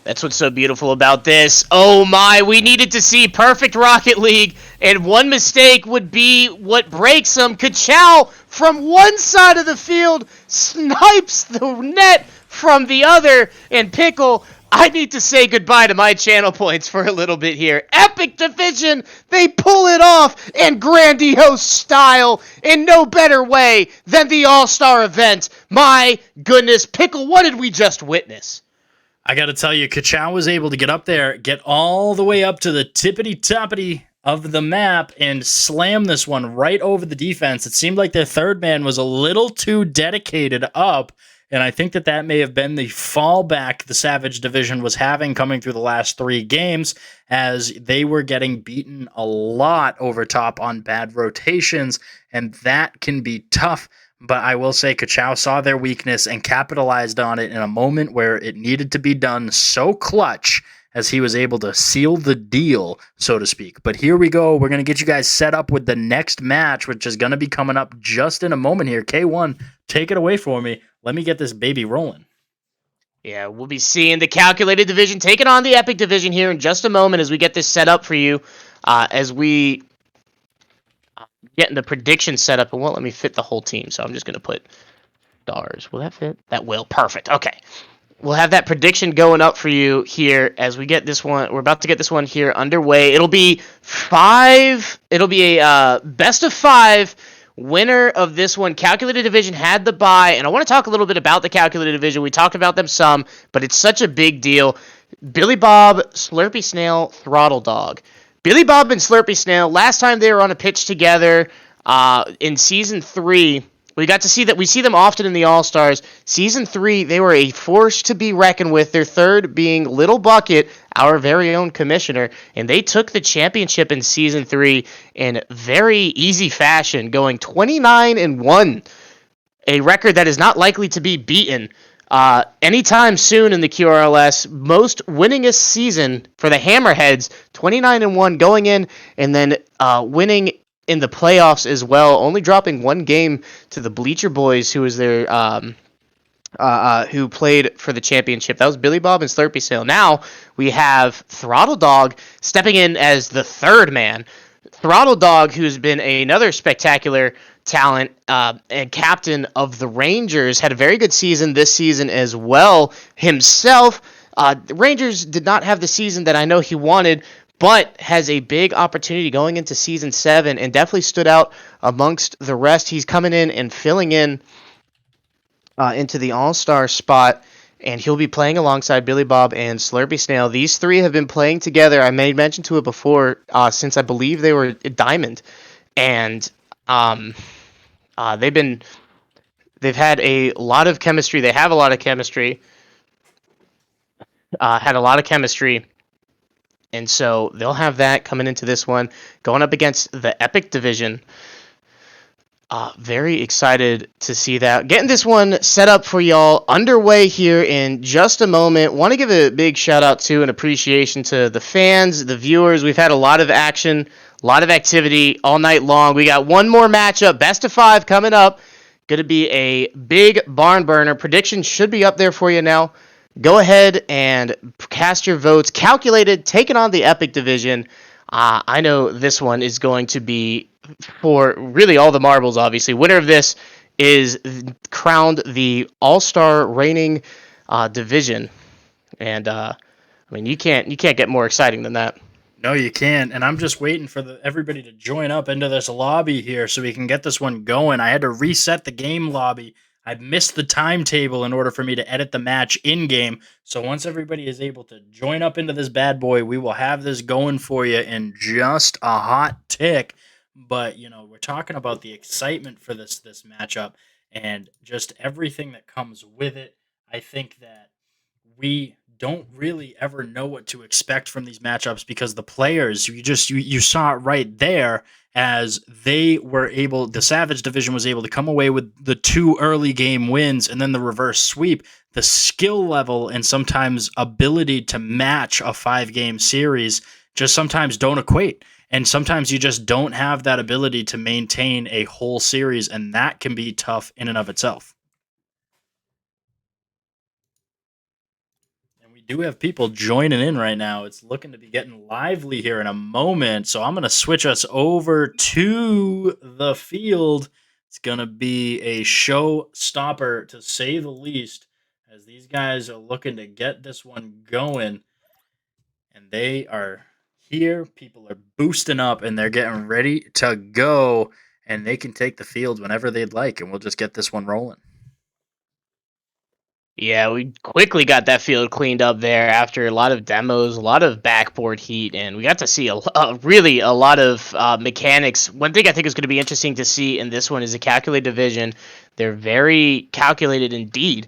That's what's so beautiful about this. Oh my, we needed to see perfect Rocket League, and one mistake would be what breaks them. Kachow from one side of the field snipes the net from the other, and Pickle, I need to say goodbye to my channel points for a little bit here. Epic Division, they pull it off in grandiose style in no better way than the All-Star event. My goodness, Pickle, what did we just witness? I got to tell you, Kachow was able to get up there, get all the way up to the tippity-toppity of the map, and slam this one right over the defense. It seemed like their third man was a little too dedicated up, and I think that may have been the fallback the Savage Division was having coming through the last 3 games, as they were getting beaten a lot over top on bad rotations, and that can be tough. But I will say Kachow saw their weakness and capitalized on it in a moment where it needed to be done, so clutch as he was able to seal the deal, so to speak. But here we go. We're going to get you guys set up with the next match, which is going to be coming up just in a moment here. K1, take it away for me. Let me get this baby rolling. Yeah, we'll be seeing the Calculated Division taking on the Epic Division here in just a moment as we get this set up for you. As we getting the prediction set up, and won't let me fit the whole team, so I'm just going to put stars. Will that fit? That will. Perfect. Okay. We'll have that prediction going up for you here as we get this one. We're about to get this one here underway. It'll be 5. It'll be a best of 5. Winner of this one, Calculated Division had the bye, and I want to talk a little bit about the Calculated Division. We talked about them some, but it's such a big deal. Billy Bob, Slurpy Snail, Throttle Dog. Billy Bob and Slurpy Snail, last time they were on a pitch together in Season 3, we see them often in the All-Stars. Season 3, they were a force to be reckoned with, their third being Little Bucket, our very own commissioner, and they took the championship in Season 3 in very easy fashion, going 29-1, a record that is not likely to be beaten anytime soon in the QRLS. Most winningest season for the Hammerheads, 29-1 going in, and then winning in the playoffs as well, only dropping 1 game to the Bleacher Boys, who was their who played for the championship. That was Billy Bob and Slurpy Snail. Now we have Throttle Dog stepping in as the third man. Throttle Dog, who's been another spectacular talent and captain of the Rangers, had a very good season this season as well himself. The Rangers did not have the season that I know he wanted, but has a big opportunity going into Season 7 and definitely stood out amongst the rest. He's coming in and filling in into the All-Star spot, and he'll be playing alongside Billy Bob and Slurpy Snail. These 3 have been playing together. I made mention to it before since I believe they were at Diamond, and they've had a lot of chemistry. They have a lot of chemistry. Had a lot of chemistry. And so they'll have that coming into this one, going up against the Epic Division. Very excited to see that. Getting this one set up for y'all underway here in just a moment. Want to give a big shout out to and appreciation to the fans, the viewers. We've had a lot of action, a lot of activity all night long. We got one more matchup, best of 5 coming up. Going to be a big barn burner. Predictions should be up there for you now. Go ahead and cast your votes. Calculated, taking on the Epic Division. I know this one is going to be for really all the marbles, obviously. Winner of this is crowned the All-Star reigning division. And, you can't get more exciting than that. No, you can't. And I'm just waiting for everybody to join up into this lobby here so we can get this one going. I had to reset the game lobby. I missed the timetable in order for me to edit the match in-game. So once everybody is able to join up into this bad boy, we will have this going for you in just a hot tick. But, we're talking about the excitement for this matchup and just everything that comes with it. I think that we don't really ever know what to expect from these matchups because the players, you saw it right there as the Savage Division was able to come away with the 2 early game wins and then the reverse sweep. The skill level and sometimes ability to match a 5-game series just sometimes don't equate. And sometimes you just don't have that ability to maintain a whole series, and that can be tough in and of itself. do have people joining in right now. It's looking to be getting lively here in a moment. So I'm going to switch us over to the field. It's going to be a showstopper, to say the least, as these guys are looking to get this one going. And they are here. People are boosting up, and they're getting ready to go. And they can take the field whenever they'd like, and we'll just get this one rolling. Yeah, we quickly got that field cleaned up there after a lot of demos, a lot of backboard heat, and we got to see really a lot of mechanics. One thing I think is going to be interesting to see in this one is the calculated division. They're very calculated indeed.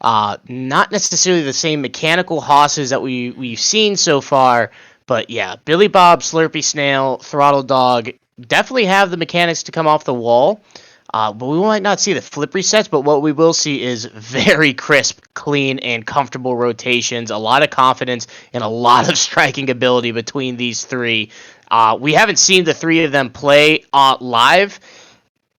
Not necessarily the same mechanical hosses that we've seen so far, but yeah, Billy Bob, Slurpy Snail, Throttle Dog definitely have the mechanics to come off the wall. But we might not see the flip resets, but what we will see is very crisp, clean, and comfortable rotations, a lot of confidence, and a lot of striking ability between these three. We haven't seen the three of them play live,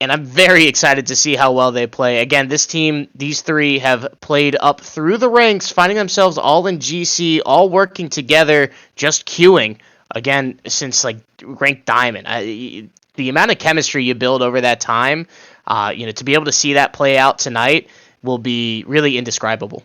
and I'm very excited to see how well they play. Again, this team, these three have played up through the ranks, finding themselves all in GC, all working together, just queuing. Again, since like ranked diamond. The amount of chemistry you build over that time, to be able to see that play out tonight will be really indescribable.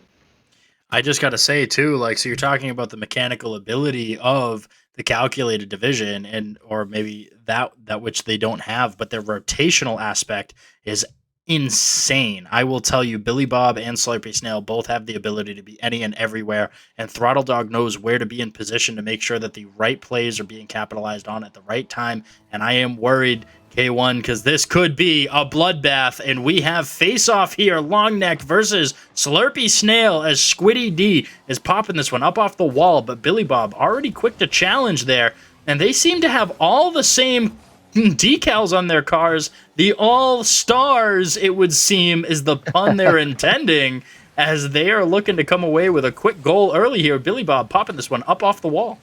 I just got to say too, like, so you're talking about the mechanical ability of the calculated division, and or maybe that which they don't have, but their rotational aspect is insane. I will tell you, Billy Bob and Slurpy Snail both have the ability to be any and everywhere, and Throttle Dog knows where to be in position to make sure that the right plays are being capitalized on at the right time. And I am worried, K1, because this could be a bloodbath, and we have face-off here, Long Neck versus Slurpy Snail, as Squiddy D is popping this one up off the wall, but Billy Bob already quick to challenge there, and they seem to have all the same decals on their cars. The All-Stars, it would seem, is the pun they're intending, as they are looking to come away with a quick goal early here. Billy Bob popping this one up off the wall.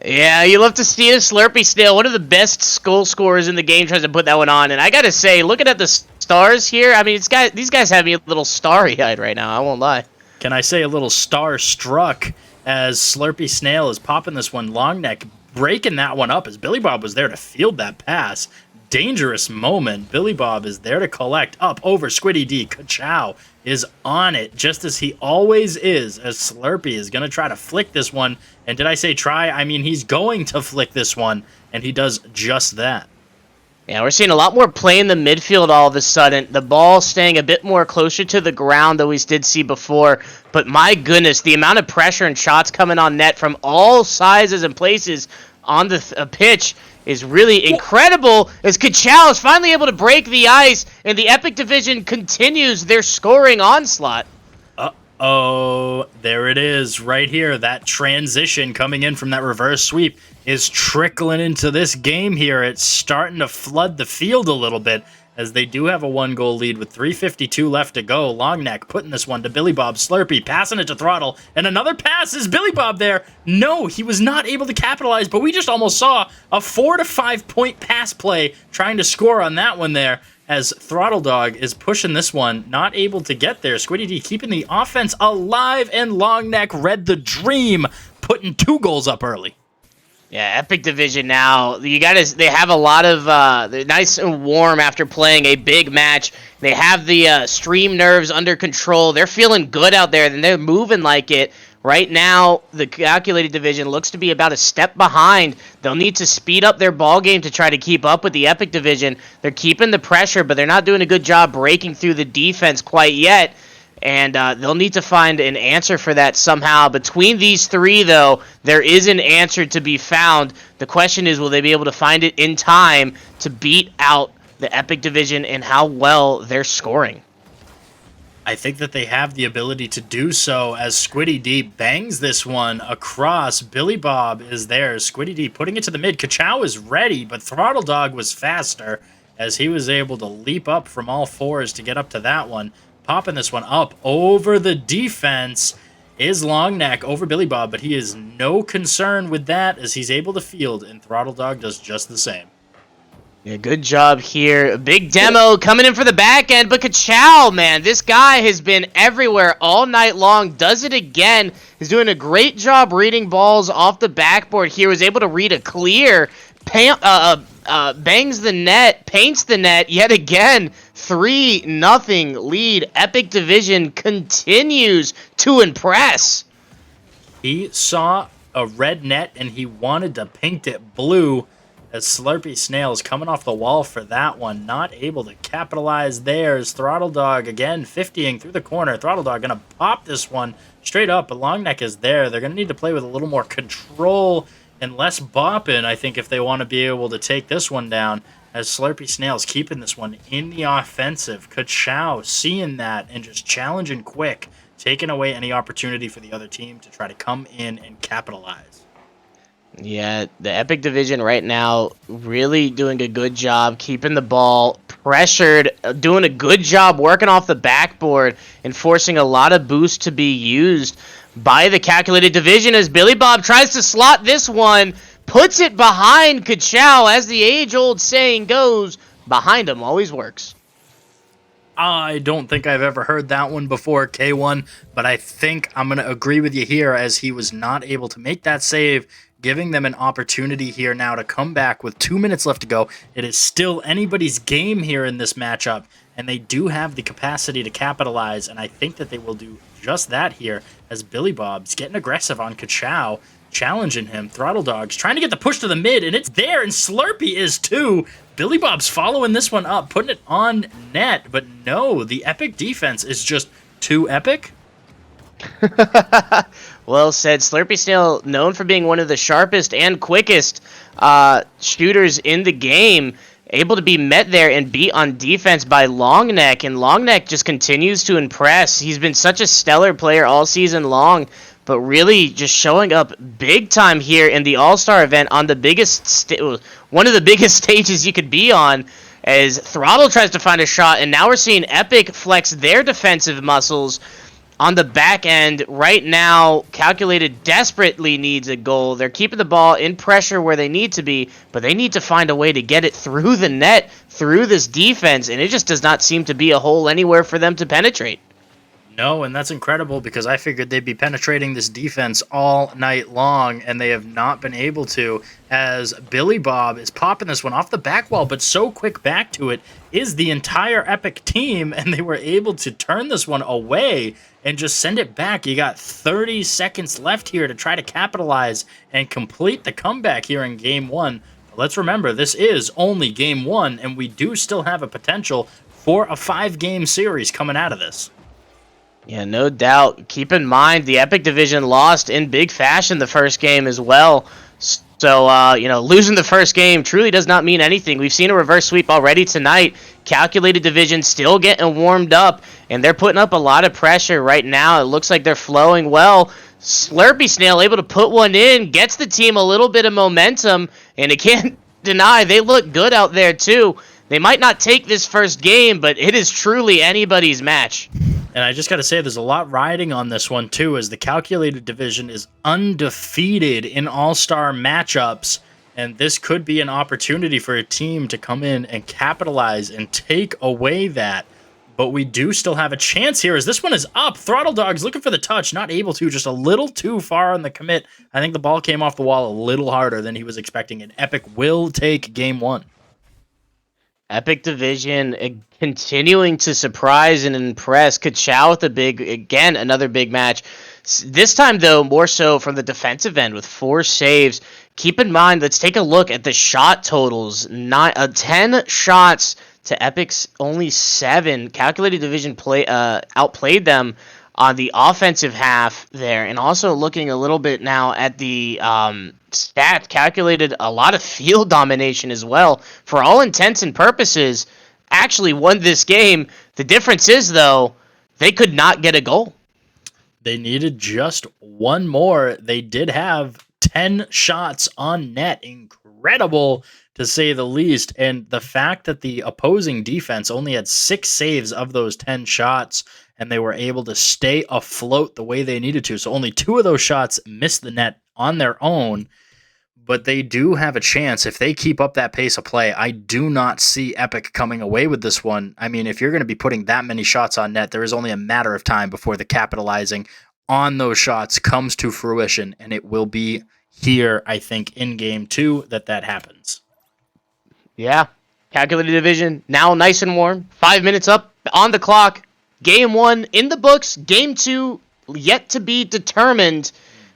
Yeah, you love to see a Slurpy Snail, one of the best goal scorers in the game, tries to put that one on. And I gotta say, looking at the stars here, I mean, these guys have me a little starry-eyed right now, I won't lie. Can I say a little star-struck as Slurpy Snail is popping this one. Long Neck breaking that one up as Billy Bob was there to field that pass. Dangerous moment. Billy Bob is there to collect up over Squiddy D. Ka-chow is on it, just as he always is, as Slurpy is going to try to flick this one. And did I say try? I mean, he's going to flick this one, and he does just that. Yeah, we're seeing a lot more play in the midfield all of a sudden. The ball staying a bit more closer to the ground than we did see before. But my goodness, the amount of pressure and shots coming on net from all sizes and places on the pitch is really incredible, as Ka-chow is finally able to break the ice, and the Epic Division continues their scoring onslaught. Oh, there it is right here. That transition coming in from that reverse sweep is trickling into this game here. It's starting to flood the field a little bit, as they do have a 1-goal lead with 3:52 left to go. Long Neck putting this one to Billy Bob. Slurpy passing it to Throttle, and another pass. Is Billy Bob there? No, he was not able to capitalize, but we just almost saw a 4 to 5 point pass play trying to score on that one there, as Throttle Dog is pushing this one, not able to get there. Squiddy D keeping the offense alive, and Long Neck read the dream, putting 2 goals up early. Yeah, Epic Division now. They have a lot of they're nice and warm after playing a big match. They have the stream nerves under control. They're feeling good out there, and they're moving like it. Right now, the calculated division looks to be about a step behind. They'll need to speed up their ball game to try to keep up with the Epic Division. They're keeping the pressure, but they're not doing a good job breaking through the defense quite yet. And they'll need to find an answer for that somehow. Between these three, though, there is an answer to be found. The question is, will they be able to find it in time to beat out the Epic Division and how well they're scoring? I think that they have the ability to do so, as Squiddy D bangs this one across. Billy Bob is there. Squiddy D putting it to the mid. Ka-chow is ready, but Throttle Dog was faster, as he was able to leap up from all fours to get up to that one. Popping this one up over the defense is Long Neck over Billy Bob, but he is no concern with that, as he's able to field, and Throttle Dog does just the same. Yeah, good job here. A big demo coming in for the back end, but Kachow, man, this guy has been everywhere all night long. Does it again. He's doing a great job reading balls off the backboard here. Was able to read a clear, bangs the net, paints the net yet again. 3-0 lead. Epic Division continues to impress. He saw a red net and he wanted to paint it blue, as Slurpy Snail's coming off the wall for that one. Not able to capitalize there as Throttle Dog again 50ing through the corner. Throttle Dog going to pop this one straight up, but Long Neck is there. They're going to need to play with a little more control and less bopping, I think, if they want to be able to take this one down, as Slurpy Snail's keeping this one in the offensive. Kachow seeing that and just challenging quick, taking away any opportunity for the other team to try to come in and capitalize. Yeah, the Epic Division right now really doing a good job keeping the ball pressured, doing a good job working off the backboard and forcing a lot of boost to be used by the Calculated Division as Billy Bob tries to slot this one, puts it behind Kachow. As the age-old saying goes, behind him always works. I don't think I've ever heard that one before, K1, but I think I'm going to agree with you here, as he was not able to make that save, giving them an opportunity here now to come back with 2 minutes left to go. It is still anybody's game here in this matchup, and they do have the capacity to capitalize, and I think that they will do just that here, as Billy Bob's getting aggressive on Kachow, challenging him. Throttle Dog's trying to get the push to the mid, and it's there, and Slurpy is too. Billy Bob's following this one up, putting it on net, but no, the Epic defense is just too epic. Well said. Slurpy Snail, known for being one of the sharpest and quickest shooters in the game, able to be met there and beat on defense by Longneck, and Longneck just continues to impress. He's been such a stellar player all season long, but really just showing up big time here in the All-Star event on the biggest, one of the biggest stages you could be on, as Throttle tries to find a shot, and now we're seeing Epic flex their defensive muscles on the back end. Right now, Calculated desperately needs a goal. They're keeping the ball in pressure where they need to be, but they need to find a way to get it through the net, through this defense, and it just does not seem to be a hole anywhere for them to penetrate. No, and that's incredible, because I figured they'd be penetrating this defense all night long, and they have not been able to, as Billy Bob is popping this one off the back wall, but so quick back to it is the entire Epic team, and they were able to turn this one away and just send it back. You got 30 seconds left here to try to capitalize and complete the comeback here in Game 1. But let's remember, this is only Game 1, and we do still have a potential for a 5-game series coming out of this. Yeah, no doubt. Keep in mind, the Epic Division lost in big fashion the first game as well. So, losing the first game truly does not mean anything. We've seen a reverse sweep already tonight. Calculated Division still getting warmed up, and they're putting up a lot of pressure right now. It looks like they're flowing well. Slurpy Snail able to put one in, gets the team a little bit of momentum, and it can't deny they look good out there too. They might not take this first game, but it is truly anybody's match. And I just got to say, there's a lot riding on this one, too, as the Calculated Division is undefeated in all-star matchups, and this could be an opportunity for a team to come in and capitalize and take away that. But we do still have a chance here, as this one is up. Throttle Dog's looking for the touch, not able to, just a little too far on the commit. I think the ball came off the wall a little harder than he was expecting, and Epic will take Game 1. Epic Division continuing to surprise and impress. Kachow with another big match. This time, though, more so from the defensive end with 4 saves. Keep in mind, let's take a look at the shot totals. 10 shots to Epic's only 7. Calculated Division outplayed them on the offensive half there, and also looking a little bit now at the stats, Calculated a lot of field domination as well. For all intents and purposes, actually won this game. The difference is, though, they could not get a goal. They needed just one more. They did have 10 shots on net. Incredible, to say the least. And the fact that the opposing defense only had 6 saves of those 10 shots, and they were able to stay afloat the way they needed to. So only 2 of those shots missed the net on their own. but they do have a chance if they keep up that pace of play. I do not see Epic coming away with this one. I mean, if you're going to be putting that many shots on net, there is only a matter of time before the capitalizing on those shots comes to fruition, and it will be here, I think, in game 2 that happens. Yeah. Calculated division, now nice and warm. 5 minutes up on the clock. Game 1 in the books. Game 2 yet to be determined.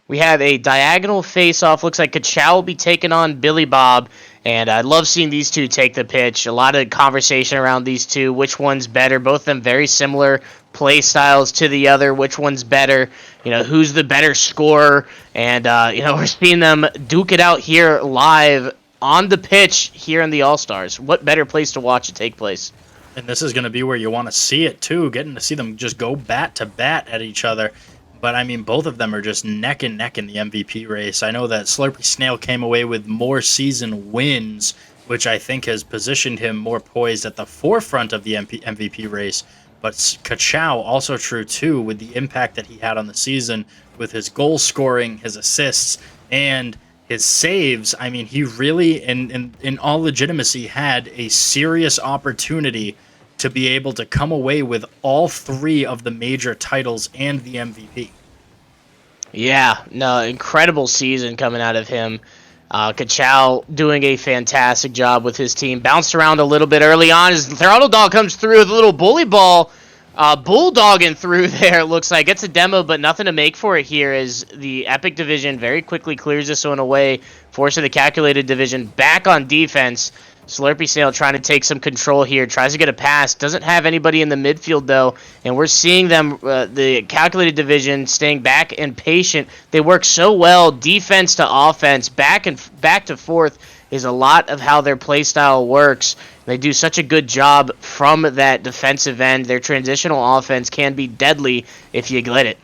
We have a diagonal face-off. Looks like Kachow will be taking on Billy Bob. And I love seeing these two take the pitch. A lot of conversation around these two. Which one's better? Both of them very similar play styles to the other. Which one's better? You know, who's the better scorer? And, we're seeing them duke it out here live on the pitch here in the All-Stars. What better place to watch it take place? And this is going to be where you want to see it, too, getting to see them just go bat to bat at each other. But, I mean, both of them are just neck and neck in the MVP race. I know that Slurpy Snail came away with more season wins, which I think has positioned him more poised at the forefront of the MVP race. But Kachow, also true, too, with the impact that he had on the season with his goal scoring, his assists, and his saves. I mean, he really, in all legitimacy, had a serious opportunity to be able to come away with all 3 of the major titles and the MVP. Yeah, no, incredible season coming out of him. Kachow doing a fantastic job with his team. Bounced around a little bit early on as Throttle Dog comes through with a little bully ball. Bulldogging through there, it looks like. It's a demo, but nothing to make for it here as the Epic Division very quickly clears this one away, forcing the Calculated Division back on defense. Slurpy Snail trying to take some control here, tries to get a pass, doesn't have anybody in the midfield though, and we're seeing them, the Calculated Division, staying back and patient. They work so well, defense to offense, back to forth is a lot of how their play style works. They do such a good job from that defensive end. Their transitional offense can be deadly if you let it.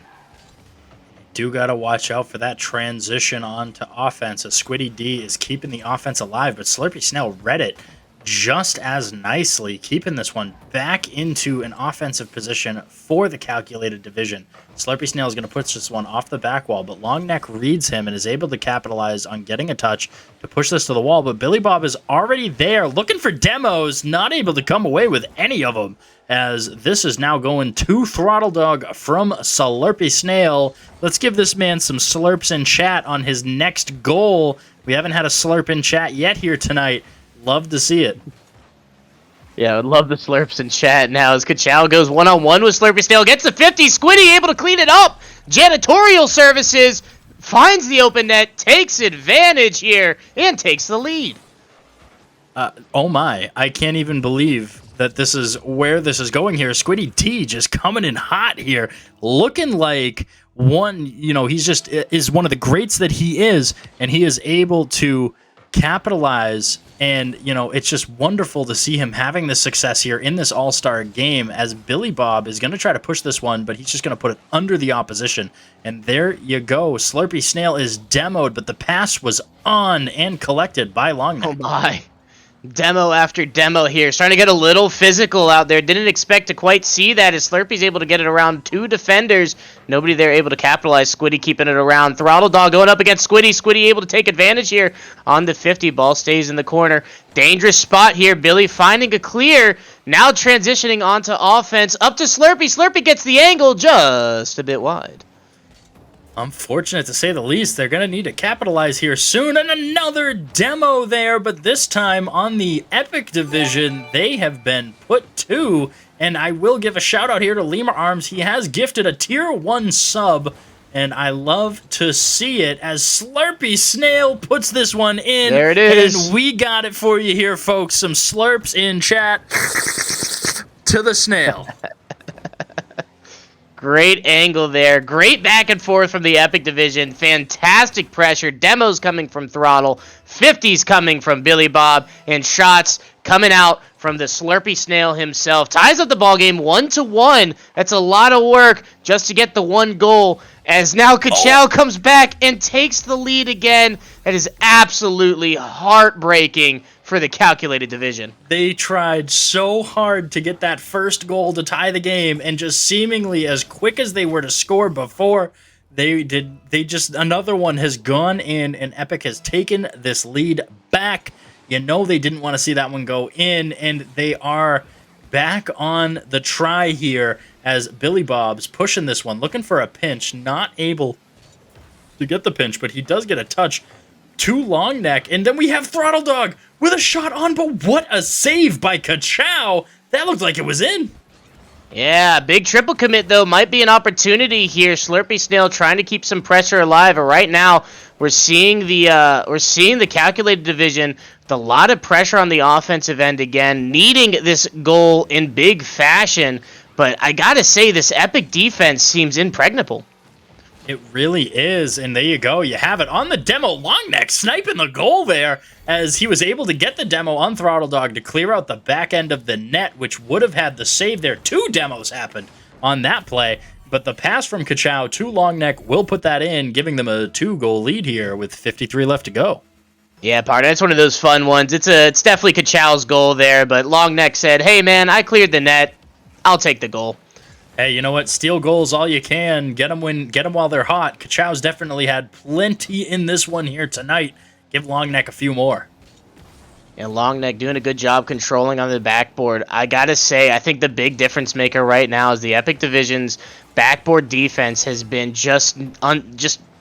Do got to watch out for that transition on to offense. As Squiddy D is keeping the offense alive, but Slurpy Snail read it just as nicely, keeping this one back into an offensive position for the Calculated Division. Slurpy Snail is going to push this one off the back wall, but Longneck reads him and is able to capitalize on getting a touch to push this to the wall, but Billy Bob is already there looking for demos, not able to come away with any of them, as this is now going to Throttle Dog from Slurpy Snail. Let's give this man some slurps in chat on his next goal. We haven't had a slurp in chat yet here tonight. Love to see it. Yeah, I would love the slurps in chat now as Kachow goes one-on-one with Slurpy Snail. Gets the 50. Squiddy able to clean it up. Janitorial Services finds the open net, takes advantage here, and takes the lead. Oh my, I can't even believe that this is where this is going here. Squiddy T just coming in hot here, looking like one, he's just is one of the greats that he is, and he is able to capitalize. And, it's just wonderful to see him having this success here in this all-star game, as Billy Bob is going to try to push this one, but he's just going to put it under the opposition. And there you go. Slurpy Snail is demoed, but the pass was on and collected by Longneck. Oh my. Demo after demo here. Starting to get a little physical out there. Didn't expect to quite see that as Slurpy's able to get it around 2 defenders. Nobody there able to capitalize. Squiddy keeping it around. Throttle Dog going up against Squiddy. Squiddy able to take advantage here on the 50. Ball stays in the corner. Dangerous spot here. Billy finding a clear. Now transitioning onto offense. Up to Slurpy. Slurpy gets the angle just a bit wide. Unfortunate to say the least. They're going to need to capitalize here soon. And another demo there, but this time on the Epic Division, they have been put to. And I will give a shout out here to Lemur Arms. He has gifted a tier 1 sub, and I love to see it as Slurpy Snail puts this one in. There it is. And we got it for you here, folks. Some slurps in chat to the snail. Great angle there. Great back and forth from the Epic Division. Fantastic pressure. Demos coming from Throttle. 50s coming from Billy Bob. And shots coming out from the Slurpy Snail himself. Ties up the ballgame 1-1. That's a lot of work just to get the one goal. As now Kachow comes back and takes the lead again. That is absolutely heartbreaking for the Calculated Division. They tried so hard to get that first goal to tie the game, and just seemingly as quick as they were to score before, They just, another one has gone in, and Epic has taken this lead back. You know they didn't want to see that one go in, and they are back on the try here as Billy Bob's pushing this one, looking for a pinch, not able to get the pinch, but he does get a touch to Long Neck, and then we have Throttle Dog with a shot on, but what a save by Kachow! That looked like it was in. Yeah, big triple commit, though, might be an opportunity here. Slurpy Snail trying to keep some pressure alive, but right now we're seeing the calculated division with a lot of pressure on the offensive end again, needing this goal in big fashion. But I gotta say, this Epic defense seems impregnable. It really is, and there you go. You have it on the demo. Longneck sniping the goal there as he was able to get the demo on Throttle Dog to clear out the back end of the net, which would have had the save there. 2 demos happened on that play, but the pass from Kachow to Longneck will put that in, giving them a 2-goal lead here with 53 left to go. Yeah, partner, that's one of those fun ones. It's definitely Kachow's goal there, but Longneck said, "Hey man, I cleared the net. I'll take the goal." Hey, you know what? Steal goals all you can. Get them while they're hot. Kachow's definitely had plenty in this one here tonight. Give Longneck a few more. And Longneck doing a good job controlling on the backboard. I gotta say, I think the big difference maker right now is the Epic Division's backboard defense has been just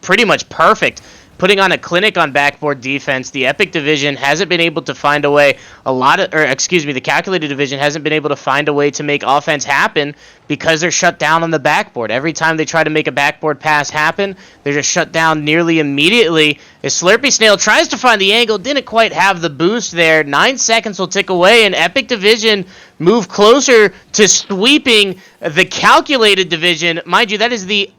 pretty much perfect. Putting on a clinic on backboard defense, the Epic Division hasn't been able to find a way. The Calculated Division hasn't been able to find a way to make offense happen because they're shut down on the backboard. Every time they try to make a backboard pass happen, they're just shut down nearly immediately. As Slurpy Snail tries to find the angle, didn't quite have the boost there. 9 seconds will tick away, and Epic Division move closer to sweeping the Calculated Division. Mind you, that is the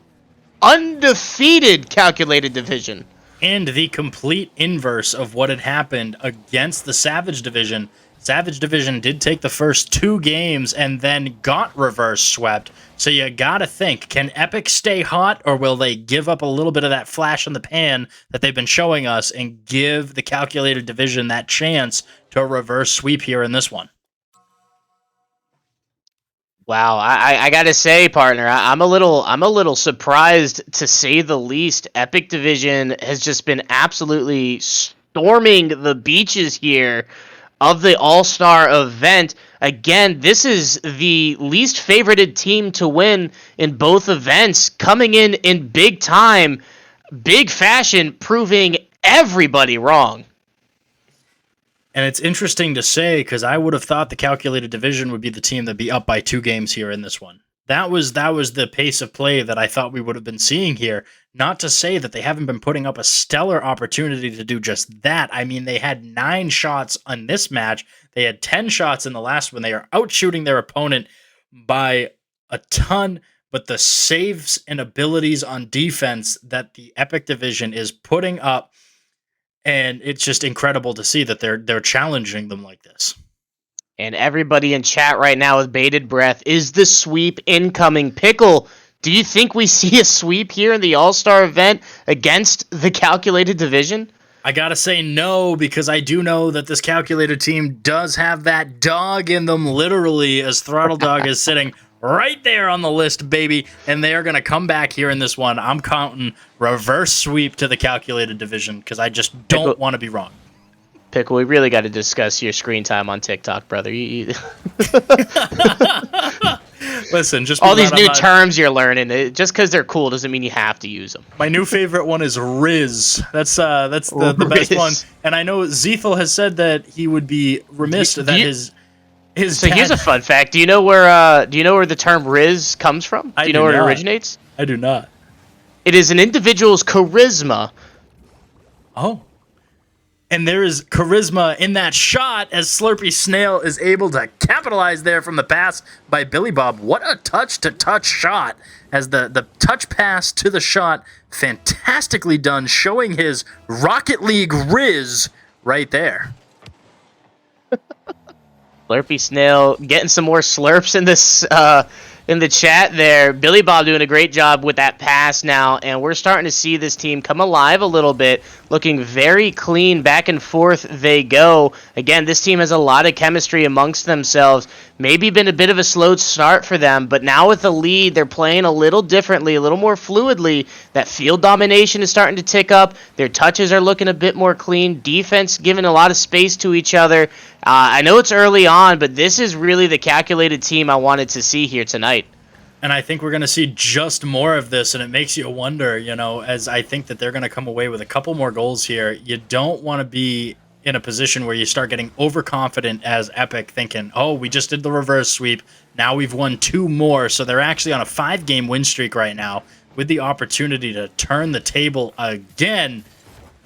undefeated Calculated Division. And the complete inverse of what had happened against the Savage Division. Savage Division did take the first 2 games and then got reverse swept. So you gotta think, can Epic stay hot, or will they give up a little bit of that flash in the pan that they've been showing us and give the Calculated Division that chance to reverse sweep here in this one? Wow, I gotta say, partner, I'm a little surprised to say the least. Epic Division has just been absolutely storming the beaches here of the All-Star event. Again, this is the least favorited team to win in both events, coming in big time, big fashion, proving everybody wrong. And it's interesting to say, because I would have thought the Calculated Division would be the team that'd be up by 2 games here in this one. That was the pace of play that I thought we would have been seeing here. Not to say that they haven't been putting up a stellar opportunity to do just that. I mean, they had 9 shots on this match. They had 10 shots in the last one. They are outshooting their opponent by a ton. But the saves and abilities on defense that the Epic Division is putting up, and it's just incredible to see that they're challenging them like this. And everybody in chat right now with bated breath, is the sweep incoming? Pickle, do you think we see a sweep here in the All-Star event against the Calculated Division? I gotta say no, because I do know that this Calculated team does have that dog in them, literally, as Throttle Dog is sitting right there on the list, baby, and they are going to come back here in this one. I'm counting reverse sweep to the Calculated Division because I just don't want to be wrong. Pickle, we really got to discuss your screen time on TikTok, brother. Listen, just all these new terms you're learning, just because they're cool doesn't mean you have to use them. My new favorite one is Riz. That's the best one. And I know Zethel has said that he would be remiss that his So here's a fun fact. Do you know where the term Riz comes from? Do you know where it originates? I do not. It is an individual's charisma. Oh. And there is charisma in that shot as Slurpy Snail is able to capitalize there from the pass by Billy Bob. What a touch-to-touch shot as the touch pass to the shot. Fantastically done, showing his Rocket League Riz right there. Slurpy Snail getting some more slurps in this in the chat there. Billy Bob doing a great job with that pass now, and we're starting to see this team come alive a little bit, looking very clean. Back and forth they go. Again, this team has a lot of chemistry amongst themselves. Maybe been a bit of a slow start for them, but now with the lead, they're playing a little differently, a little more fluidly. That field domination is starting to tick up. Their touches are looking a bit more clean. Defense giving a lot of space to each other. I know it's early on, but this is really the calculated team I wanted to see here tonight. And I think we're going to see just more of this, and it makes you wonder, as I think that they're going to come away with a couple more goals here. You don't want to be in a position where you start getting overconfident as Epic, thinking, oh, we just did the reverse sweep. Now we've won 2 more. So they're actually on a 5-game win streak right now with the opportunity to turn the table again.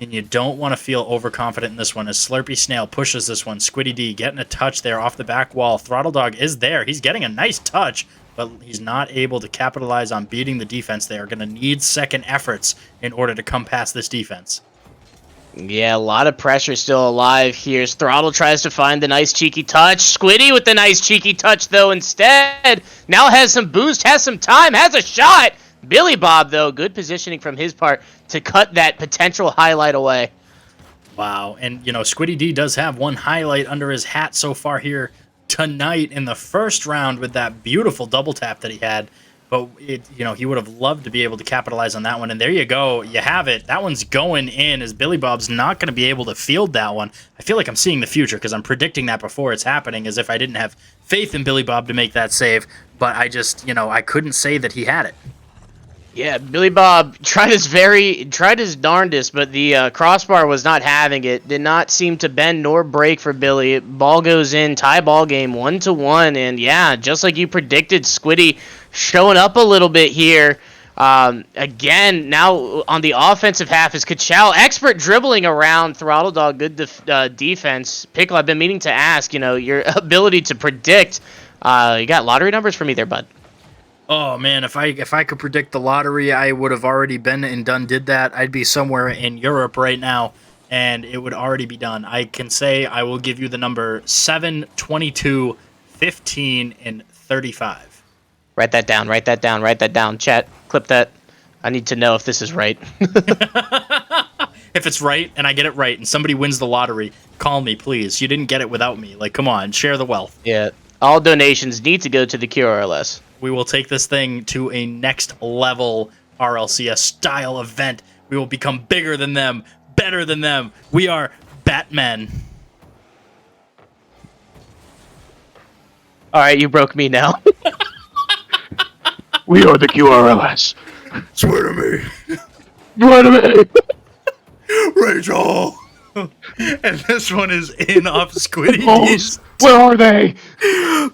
And you don't want to feel overconfident in this one as Slurpy Snail pushes this one. Squiddy D getting a touch there off the back wall. Throttle Dog is there. He's getting a nice touch, but he's not able to capitalize on beating the defense. They are going to need second efforts in order to come past this defense. Yeah, a lot of pressure still alive here. Throttle tries to find the nice cheeky touch. Squiddy with the nice cheeky touch, though, instead. Now has some boost, has some time, has a shot. Billy Bob, though, good positioning from his part to cut that potential highlight away. Wow, and, Squiddy D does have one highlight under his hat so far here tonight in the first round with that beautiful double tap that he had. But, he would have loved to be able to capitalize on that one. And there you go. You have it. That one's going in as Billy Bob's not going to be able to field that one. I feel like I'm seeing the future because I'm predicting that before it's happening as if I didn't have faith in Billy Bob to make that save. But I just, I couldn't say that he had it. Yeah, Billy Bob tried his darndest, but the crossbar was not having it. Did not seem to bend nor break for Billy. Ball goes in, tie ball game, 1-1, and yeah, just like you predicted, Squiddy showing up a little bit here. Again, now on the offensive half is Kachow, expert dribbling around Throttle Dog, good defense. Pickle, I've been meaning to ask, your ability to predict. You got lottery numbers for me there, bud? Oh man, if I could predict the lottery, I would have already been and did that. I'd be somewhere in Europe right now, and it would already be done. I can say I will give you the number 7, 22, 15, and 35. Write that down. Chat, clip that. I need to know if this is right. If it's right, and I get it right, and somebody wins the lottery, call me, please. You didn't get it without me. Like, come on, share the wealth. Yeah, all donations need to go to the QRLS. We will take this thing to a next level RLCS style event. We will become bigger than them, better than them. We are Batman. All right, you broke me now. We are the QRLS. Swear to me. Swear to me. Rachel. And this one is in off Squiddy Goals. D's. Where are they?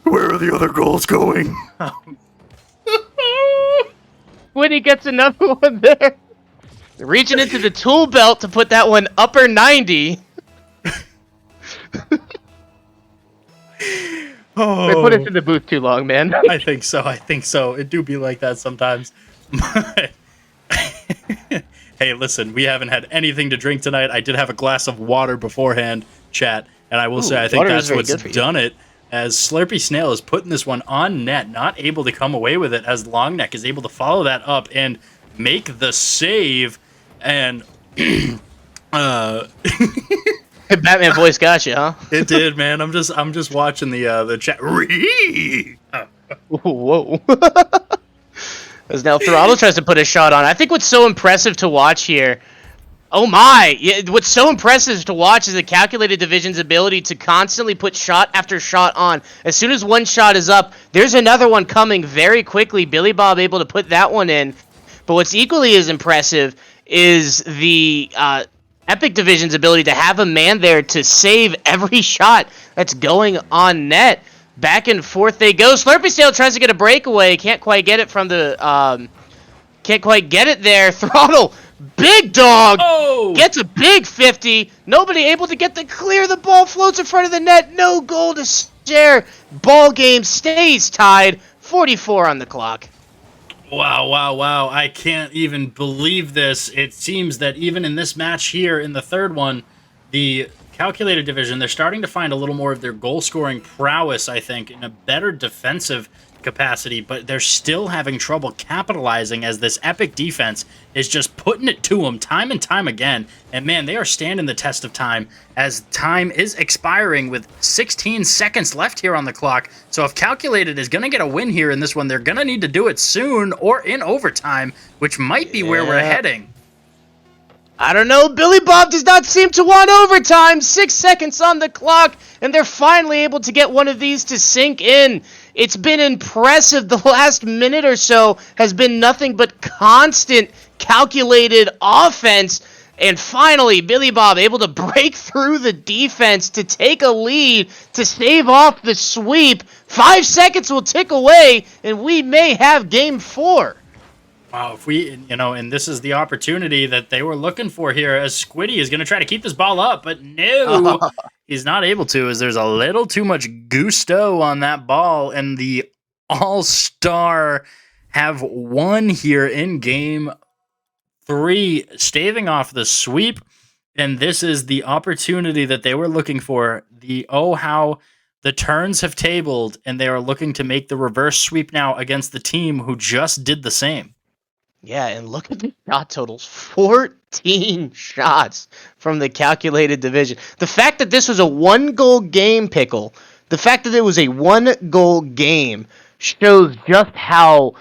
Where are the other goals going? Squiddy gets another one there. Reaching into the tool belt to put that one upper 90. Oh, They put us in the booth too long, man. I think so. It do be like that sometimes. Hey, listen, we haven't had anything to drink tonight. I did have a glass of water beforehand, chat, and I will say I think that's what's done it, as Slurpy Snail is putting this one on net, not able to come away with it, as Longneck is able to follow that up and make the save, and Batman voice got you, huh? it did, man. I'm just watching the chat. Whoa. As now Throttle tries to put a shot on. I think what's so impressive to watch here, oh my, what's so impressive to watch is the Calculated Division's ability to constantly put shot after shot on. As soon as one shot is up, there's another one coming very quickly. Billy Bob able to put that one in. But what's equally as impressive is the Epic Division's ability to have a man there to save every shot that's going on net. Back and forth they go. Slurpy Snail tries to get a breakaway. Can't quite get it from the... can't quite get it there. Throttle, big dog, gets a big 50. Nobody able to get the clear. The ball floats in front of the net. No goal to share. Ball game stays tied. 44 on the clock. Wow. I can't even believe this. It seems that even in this match here, in the third one, the Calculated Division, they're starting to find a little more of their goal-scoring prowess, I think, in a better defensive capacity, but they're still having trouble capitalizing as this Epic defense is just putting it to them time and time again. And man, they are standing the test of time as time is expiring with 16 seconds left here on the clock. So if Calculated is going to get a win here in this one, they're going to need to do it soon or in overtime, which might be where we're heading. I don't know. Billy Bob does not seem to want overtime. 6 seconds on the clock, and they're finally able to get one of these to sink in. It's been impressive. The last minute or so has been nothing but constant, calculated offense. And finally, Billy Bob able to break through the defense to take a lead, to stave off the sweep. 5 seconds will tick away, and we may have game 4. Wow, if we, and this is the opportunity that they were looking for here, as Squiddy is going to try to keep this ball up, but no, he's not able to, as there's a little too much gusto on that ball, and the All-Star have won here in game 3, staving off the sweep, and this is the opportunity that they were looking for. How the turns have tabled, and they are looking to make the reverse sweep now against the team who just did the same. Yeah, and look at the shot totals. 14 shots from the calculated division. The fact that this was a 1-goal game, Pickle, the fact that it was a 1-goal game shows just how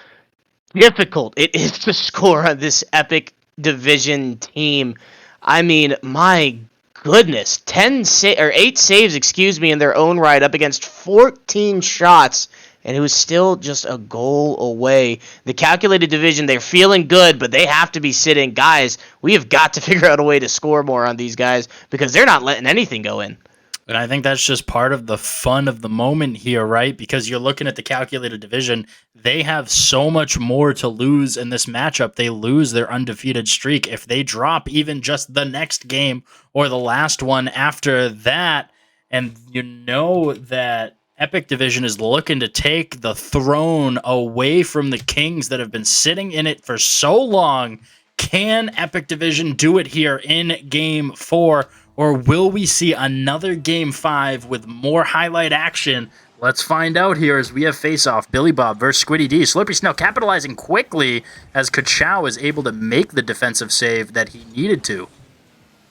difficult it is to score on this Epic division team. I mean, my goodness, 8 saves, in their own right up against 14 shots. And it was still just a goal away. The calculated division, they're feeling good, but they have to be sitting. Guys, we have got to figure out a way to score more on these guys because they're not letting anything go in. And I think that's just part of the fun of the moment here, right? Because you're looking at the calculated division. They have so much more to lose in this matchup. They lose their undefeated streak. If they drop even just the next game or the last one after that, and you know that Epic Division is looking to take the throne away from the Kings that have been sitting in it for so long. Can Epic Division do it here in Game 4, or will we see another Game 5 with more highlight action? Let's find out here as we have face-off. Billy Bob versus Squiddy D. Slurpy Snell capitalizing quickly as Kachow is able to make the defensive save that he needed to.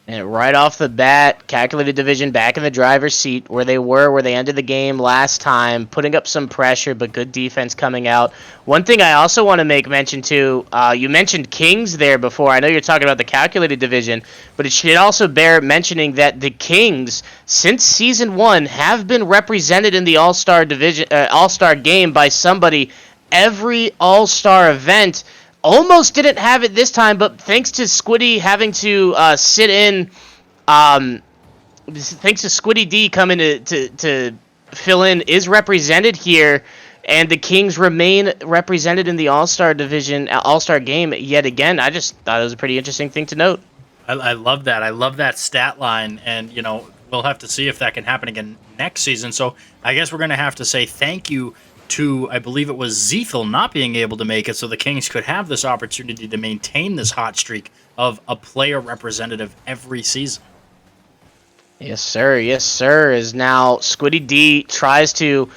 And right off the bat, calculated division back in the driver's seat where they ended the game last time, putting up some pressure, but good defense coming out. One thing I also want to make mention to, you mentioned Kings there before. I know you're talking about the calculated division, but it should also bear mentioning that the Kings, since Season 1, have been represented in the All-Star division, All-Star game by somebody every All-Star event. Almost didn't have it this time, but thanks to Squiddy having to sit in, thanks to Squiddy D coming to fill in, is represented here, and the Kings remain represented in the All-Star division, All-Star game yet again. I just thought it was a pretty interesting thing to note. I love that. I love that stat line, and we'll have to see if that can happen again next season. So I guess we're going to have to say thank you to, I believe it was Zethel not being able to make it, so the Kings could have this opportunity to maintain this hot streak of a player representative every season. Yes, sir. Yes, sir. As now Squiddy D tries to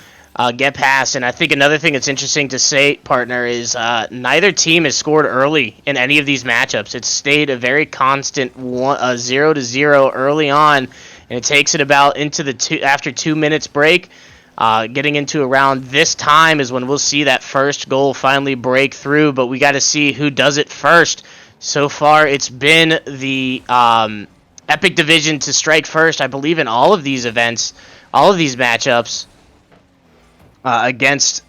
get past, and I think another thing that's interesting to say, partner, is neither team has scored early in any of these matchups. It's stayed a very constant 0-0 early on, and it takes it about into the after 2 minutes break. Getting into around this time is when we'll see that first goal finally break through, but we got to see who does it first. So far, it's been the Epic Division to strike first, I believe, in all of these events, all of these matchups against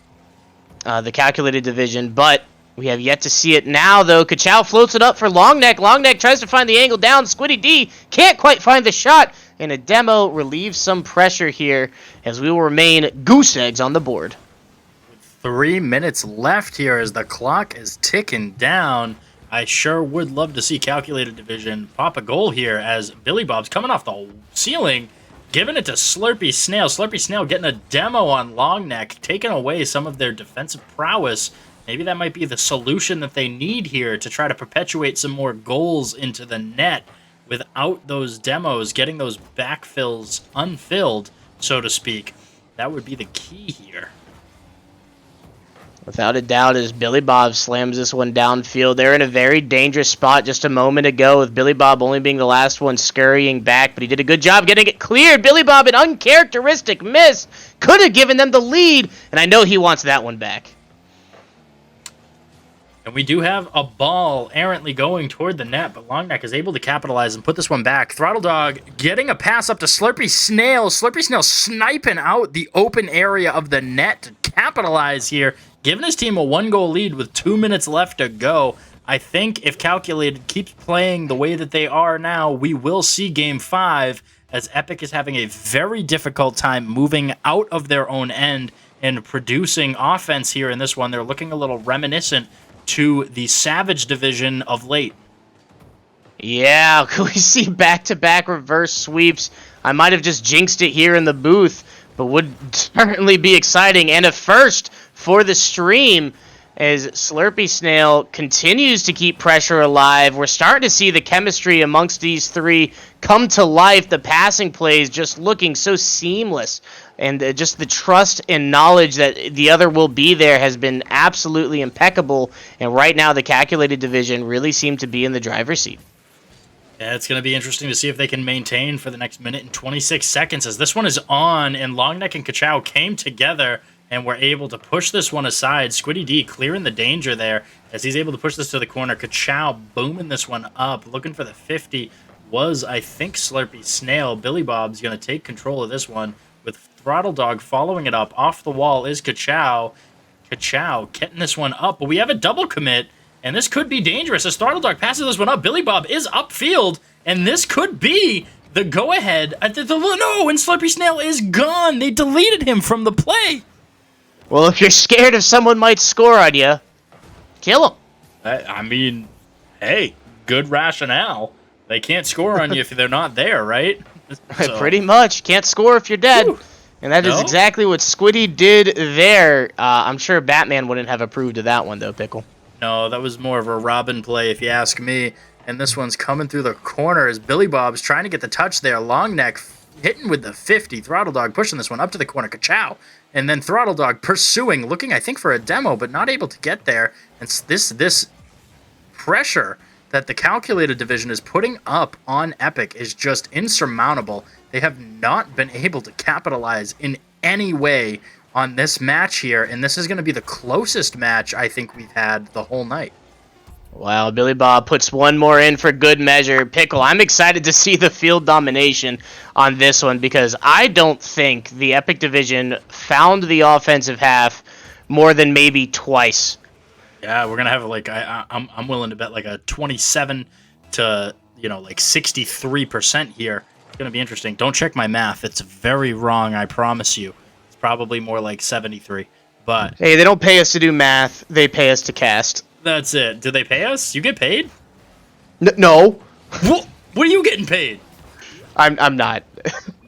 the calculated division, but we have yet to see it now, though. Kachow floats it up for Longneck. Longneck tries to find the angle down. Squiddy D can't quite find the shot. And a demo relieves some pressure here as we will remain goose eggs on the board. 3 minutes left here as the clock is ticking down. I sure would love to see Calculated Division pop a goal here as Billy Bob's coming off the ceiling, giving it to Slurpy Snail. Slurpy Snail getting a demo on Longneck, taking away some of their defensive prowess. Maybe that might be the solution that they need here to try to perpetuate some more goals into the net. Without those demos, getting those backfills unfilled, so to speak, that would be the key here. Without a doubt, as Billy Bob slams this one downfield. They're in a very dangerous spot just a moment ago, with Billy Bob only being the last one scurrying back, but he did a good job getting it cleared. Billy Bob, an uncharacteristic miss, could have given them the lead, and I know he wants that one back. And we do have a ball errantly going toward the net, but Longneck is able to capitalize and put this one back. Throttle Dog getting a pass up to Slurpy Snail. Slurpy Snail sniping out the open area of the net to capitalize here, giving his team a 1-goal lead with 2 minutes left to go. I think if Calculated keeps playing the way that they are now, we will see Game 5, as Epic is having a very difficult time moving out of their own end and producing offense here in this one. They're looking a little reminiscent to the Savage division of late. Yeah, could we see back-to-back reverse sweeps? I might have just jinxed it here in the booth, but would certainly be exciting. And a first for the stream as Slurpy Snail continues to keep pressure alive. We're starting to see the chemistry amongst these three come to life. The passing plays just looking so seamless. And just the trust and knowledge that the other will be there has been absolutely impeccable. And right now, the Calculated division really seem to be in the driver's seat. Yeah, it's going to be interesting to see if they can maintain for the next minute and 26 seconds, as this one is on, and Longneck and Kachow came together and were able to push this one aside. Squiddy D clearing the danger there as he's able to push this to the corner. Kachow booming this one up, looking for the 50 was, I think, Slurpy Snail. Billy Bob's going to take control of this one with Throttle Dog following it up. Off the wall is Kachow. Kachow getting this one up, but we have a double commit, and this could be dangerous as Throttle Dog passes this one up. Billy Bob is upfield, and this could be the go-ahead. No, and Slurpy Snail is gone. They deleted him from the play. Well, if you're scared if someone might score on you, kill him. I mean, hey, good rationale. They can't score on you if they're not there, right? So. Pretty much. Can't score if you're dead. Whew. And that is exactly what Squiddy did there. I'm sure Batman wouldn't have approved of that one, though, Pickle. No, that was more of a Robin play, if you ask me. And this one's coming through the corner as Billy Bob's trying to get the touch there. Longneck hitting with the 50. Throttle Dog pushing this one up to the corner. Kachow. And then Throttle Dog pursuing, looking, I think, for a demo, but not able to get there. And this pressure that the Calculated division is putting up on Epic is just insurmountable. They have not been able to capitalize in any way on this match here, and this is going to be the closest match I think we've had the whole night. Wow, Billy Bob puts one more in for good measure. Pickle, I'm excited to see the field domination on this one because I don't think the Epic division found the offensive half more than maybe twice. Yeah, we're gonna have like I'm willing to bet like a 27 to 63% here. It's gonna be interesting. Don't check my math; it's very wrong. I promise you. It's probably more like 73. But hey, they don't pay us to do math; they pay us to cast. That's it. Do they pay us? You get paid? No. What are you getting paid? I'm not.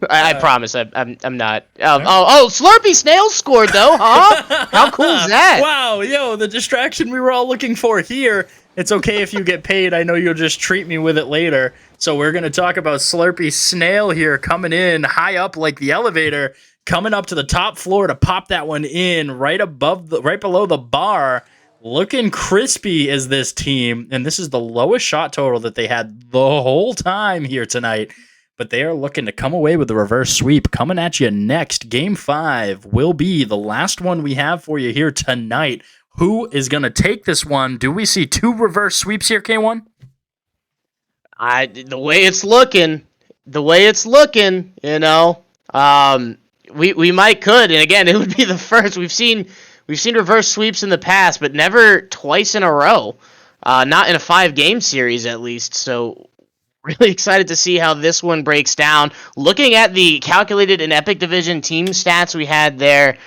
I promise I'm not. Slurpy Snail scored though, huh? How cool is that? Wow, the distraction we were all looking for here. It's okay if you get paid. I know you'll just treat me with it later. So we're going to talk about Slurpy Snail here coming in high up like the elevator, coming up to the top floor to pop that one in right below the bar. Looking crispy as this team, and this is the lowest shot total that they had the whole time here tonight. But they are looking to come away with the reverse sweep. Coming at you next, Game 5 will be the last one we have for you here tonight. Who is going to take this one? Do we see 2 reverse sweeps here, K1? The way it's looking, we might could, and again, it would be the first. We've seen reverse sweeps in the past, but never twice in a row. Not in a 5-game series, at least. So really excited to see how this one breaks down. Looking at the Calculated and Epic Division team stats we had there,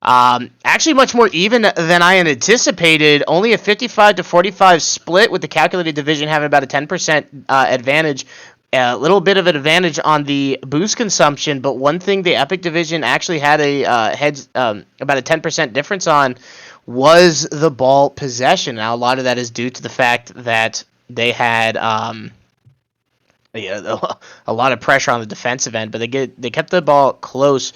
actually much more even than I had anticipated. Only a 55-45 split, with the Calculated Division having about a 10% advantage. A little bit of an advantage on the boost consumption, but one thing the Epic Division actually had about a 10% difference on was the ball possession. Now, a lot of that is due to the fact that they had a lot of pressure on the defensive end, but they kept the ball close.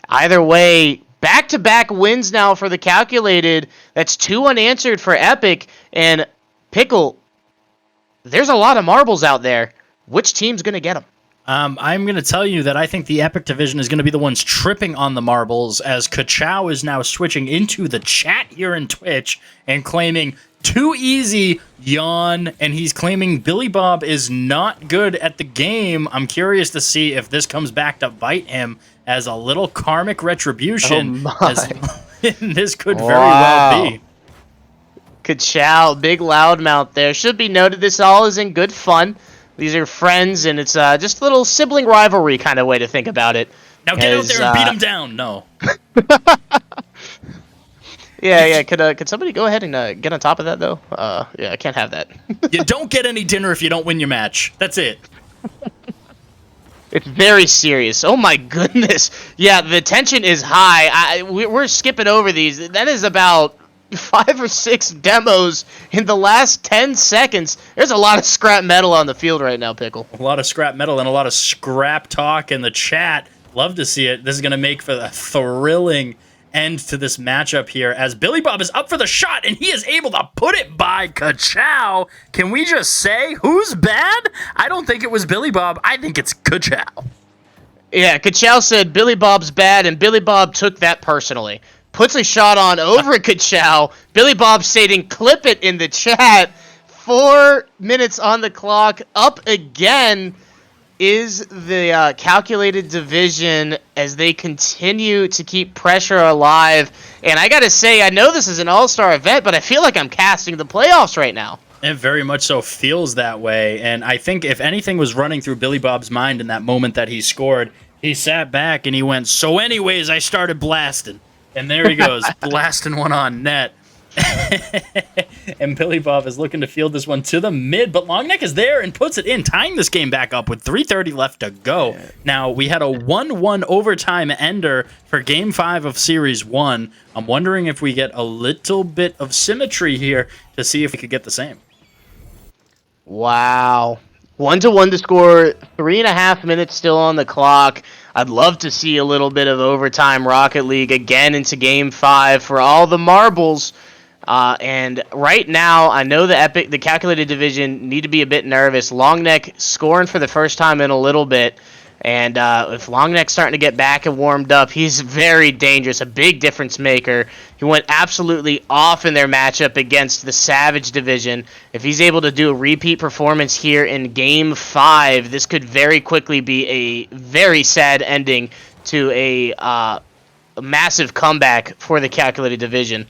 Either way, back-to-back wins now for the Calculated. That's 2 unanswered for Epic. And Pickle, there's a lot of marbles out there. Which team's going to get them? I'm going to tell you that I think the Epic division is going to be the ones tripping on the marbles, as Kachow is now switching into the chat here in Twitch and claiming too easy, yawn, and he's claiming Billy Bob is not good at the game. I'm curious to see if this comes back to bite him as a little karmic retribution. Oh my. This could very well be. Kachow, big loudmouth there. Should be noted, this all is in good fun. These are friends, and it's just a little sibling rivalry kind of way to think about it. Now get out there and beat him down. No. Yeah. Could somebody go ahead and get on top of that, though? Yeah, I can't have that. You don't get any dinner if you don't win your match. That's it. It's very serious. Oh, my goodness. Yeah, the tension is high. We're skipping over these. That is about 5 or 6 demos in the last 10 seconds. There's a lot of scrap metal on the field right now, Pickle. A lot of scrap metal and a lot of scrap talk in the chat. Love to see it. This is going to make for a thrilling end to this matchup here, as Billy Bob is up for the shot, and he is able to put it by Kachow. Can we just say who's bad? I don't think it was Billy Bob. I think it's Kachow. Yeah, Kachow said Billy Bob's bad, and Billy Bob took that personally. Puts a shot on over Kachow. Billy Bob stating, clip it in the chat. 4 minutes on the clock. Up again is the Calculated division as they continue to keep pressure alive. And I got to say, I know this is an all-star event, but I feel like I'm casting the playoffs right now. It very much so feels that way. And I think if anything was running through Billy Bob's mind in that moment that he scored, he sat back and he went, so anyways, I started blasting. And there he goes, blasting one on net. And Billy Bob is looking to field this one to the mid, but Longneck is there and puts it in, tying this game back up with 3:30 left to go. Now, we had a 1-1 overtime ender for Game 5 of Series 1. I'm wondering if we get a little bit of symmetry here to see if we could get the same. Wow. 1-1 to score, 3.5 minutes still on the clock. I'd love to see a little bit of overtime Rocket League again into Game 5 for all the marbles. And right now, I know the Calculated division need to be a bit nervous. Longneck scoring for the first time in a little bit. And if Longneck's starting to get back and warmed up, he's very dangerous, a big difference maker. He went absolutely off in their matchup against the Savage division. If he's able to do a repeat performance here in Game 5, this could very quickly be a very sad ending to a massive comeback for the Calculated division.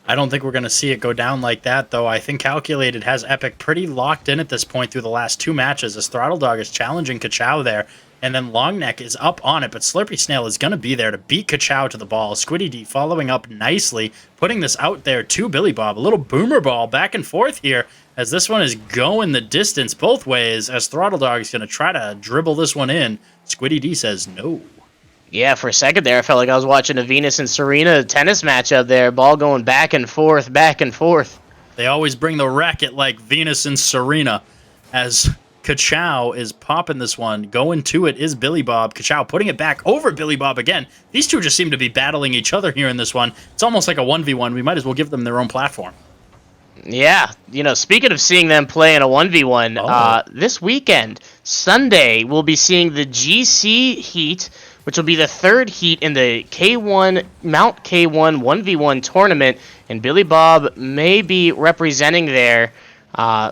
I don't think we're going to see it go down like that, though. I think Calculated has Epic pretty locked in at this point through the last 2 matches, as Throttle Dog is challenging Kachow there, and then Longneck is up on it, but Slurpy Snail is going to be there to beat Kachow to the ball. Squiddy D following up nicely, putting this out there to Billy Bob. A little boomer ball back and forth here, as this one is going the distance both ways, as Throttle Dog is going to try to dribble this one in. Squiddy D says no. Yeah, for a second there, I felt like I was watching a Venus and Serena tennis match up there. Ball going back and forth, back and forth. They always bring the racket like Venus and Serena, as Kachow is popping this one. Going to it is Billy Bob. Kachow putting it back over Billy Bob again. These two just seem to be battling each other here in this one. It's almost like a 1v1. We might as well give them their own platform. Yeah, speaking of seeing them play in a 1v1, this weekend, Sunday, we'll be seeing the GC Heat, which will be the 3rd heat in the K1 Mount K1 1v1 tournament, and Billy Bob may be representing there.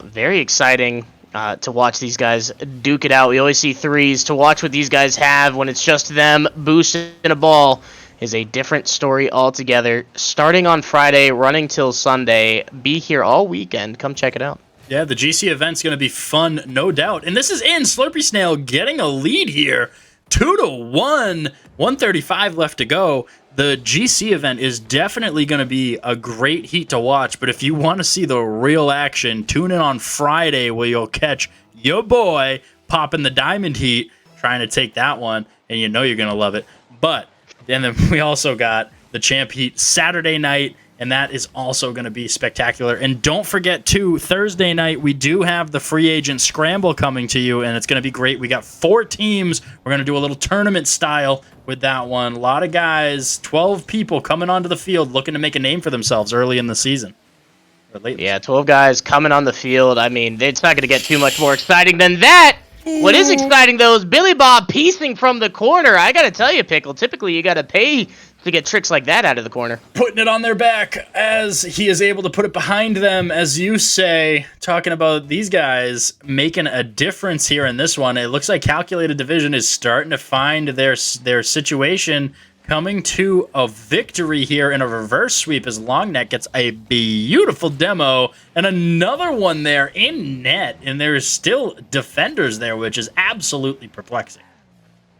Very exciting to watch these guys duke it out. We always see threes. To watch what these guys have when it's just them boosting a ball is a different story altogether. Starting on Friday, running till Sunday. Be here all weekend. Come check it out. Yeah, the GC event's going to be fun, no doubt. And this is in Slurpy Snail getting a lead here. 2-1, 135 left to go. The GC event is definitely going to be a great heat to watch, but if you want to see the real action, tune in on Friday where you'll catch your boy popping the Diamond Heat, trying to take that one, and you know you're going to love it. But, and then we also got the Champ Heat Saturday night, and that is also going to be spectacular. And don't forget, too, Thursday night, we do have the free agent scramble coming to you, and it's going to be great. We got 4 teams. We're going to do a little tournament style with that one. A lot of guys, 12 people coming onto the field looking to make a name for themselves early in the season. Yeah, 12 guys coming on the field. I mean, it's not going to get too much more exciting than that. What is exciting, though, is Billy Bob piecing from the corner. I got to tell you, Pickle, typically you got to pay to get tricks like that out of the corner. Putting it on their back as he is able to put it behind them, as you say, talking about these guys making a difference here in this one. It looks like Calculated Division is starting to find their situation, coming to a victory here in a reverse sweep as Longneck gets a beautiful demo and another one there in net, and there's still defenders there, which is absolutely perplexing.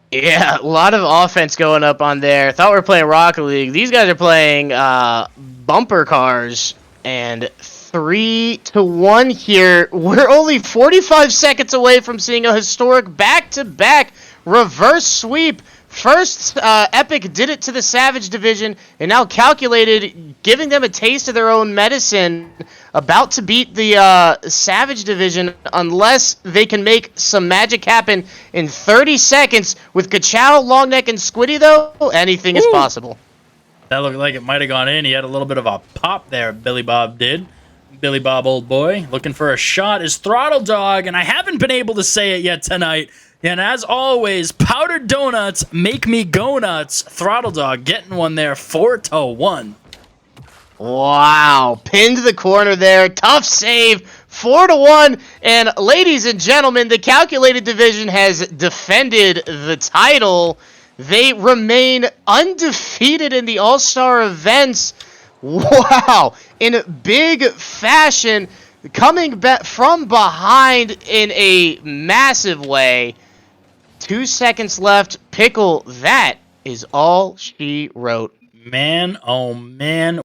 Yeah, a lot of offense going up on there. Thought we were playing Rocket League. These guys are playing bumper cars, and 3-1 here. We're only 45 seconds away from seeing a historic back-to-back reverse sweep. First, Epic did it to the Savage Division, and now Calculated, giving them a taste of their own medicine, about to beat the Savage Division unless they can make some magic happen in 30 seconds. With Kachow, Longneck, and Squiddy, though, anything is possible. That looked like it might have gone in. He had a little bit of a pop there, Billy Bob did. Billy Bob, old boy, looking for a shot is Throttle Dog, and I haven't been able to say it yet tonight. And as always, powdered donuts make me go nuts. Throttle Dog getting one there, 4-1. Wow, pinned the corner there. Tough save, 4-1. And ladies and gentlemen, the Calculated Division has defended the title. They remain undefeated in the All-Star events. Wow, in big fashion, coming back from behind in a massive way. 2 seconds left. Pickle, that is all she wrote. Man, oh man.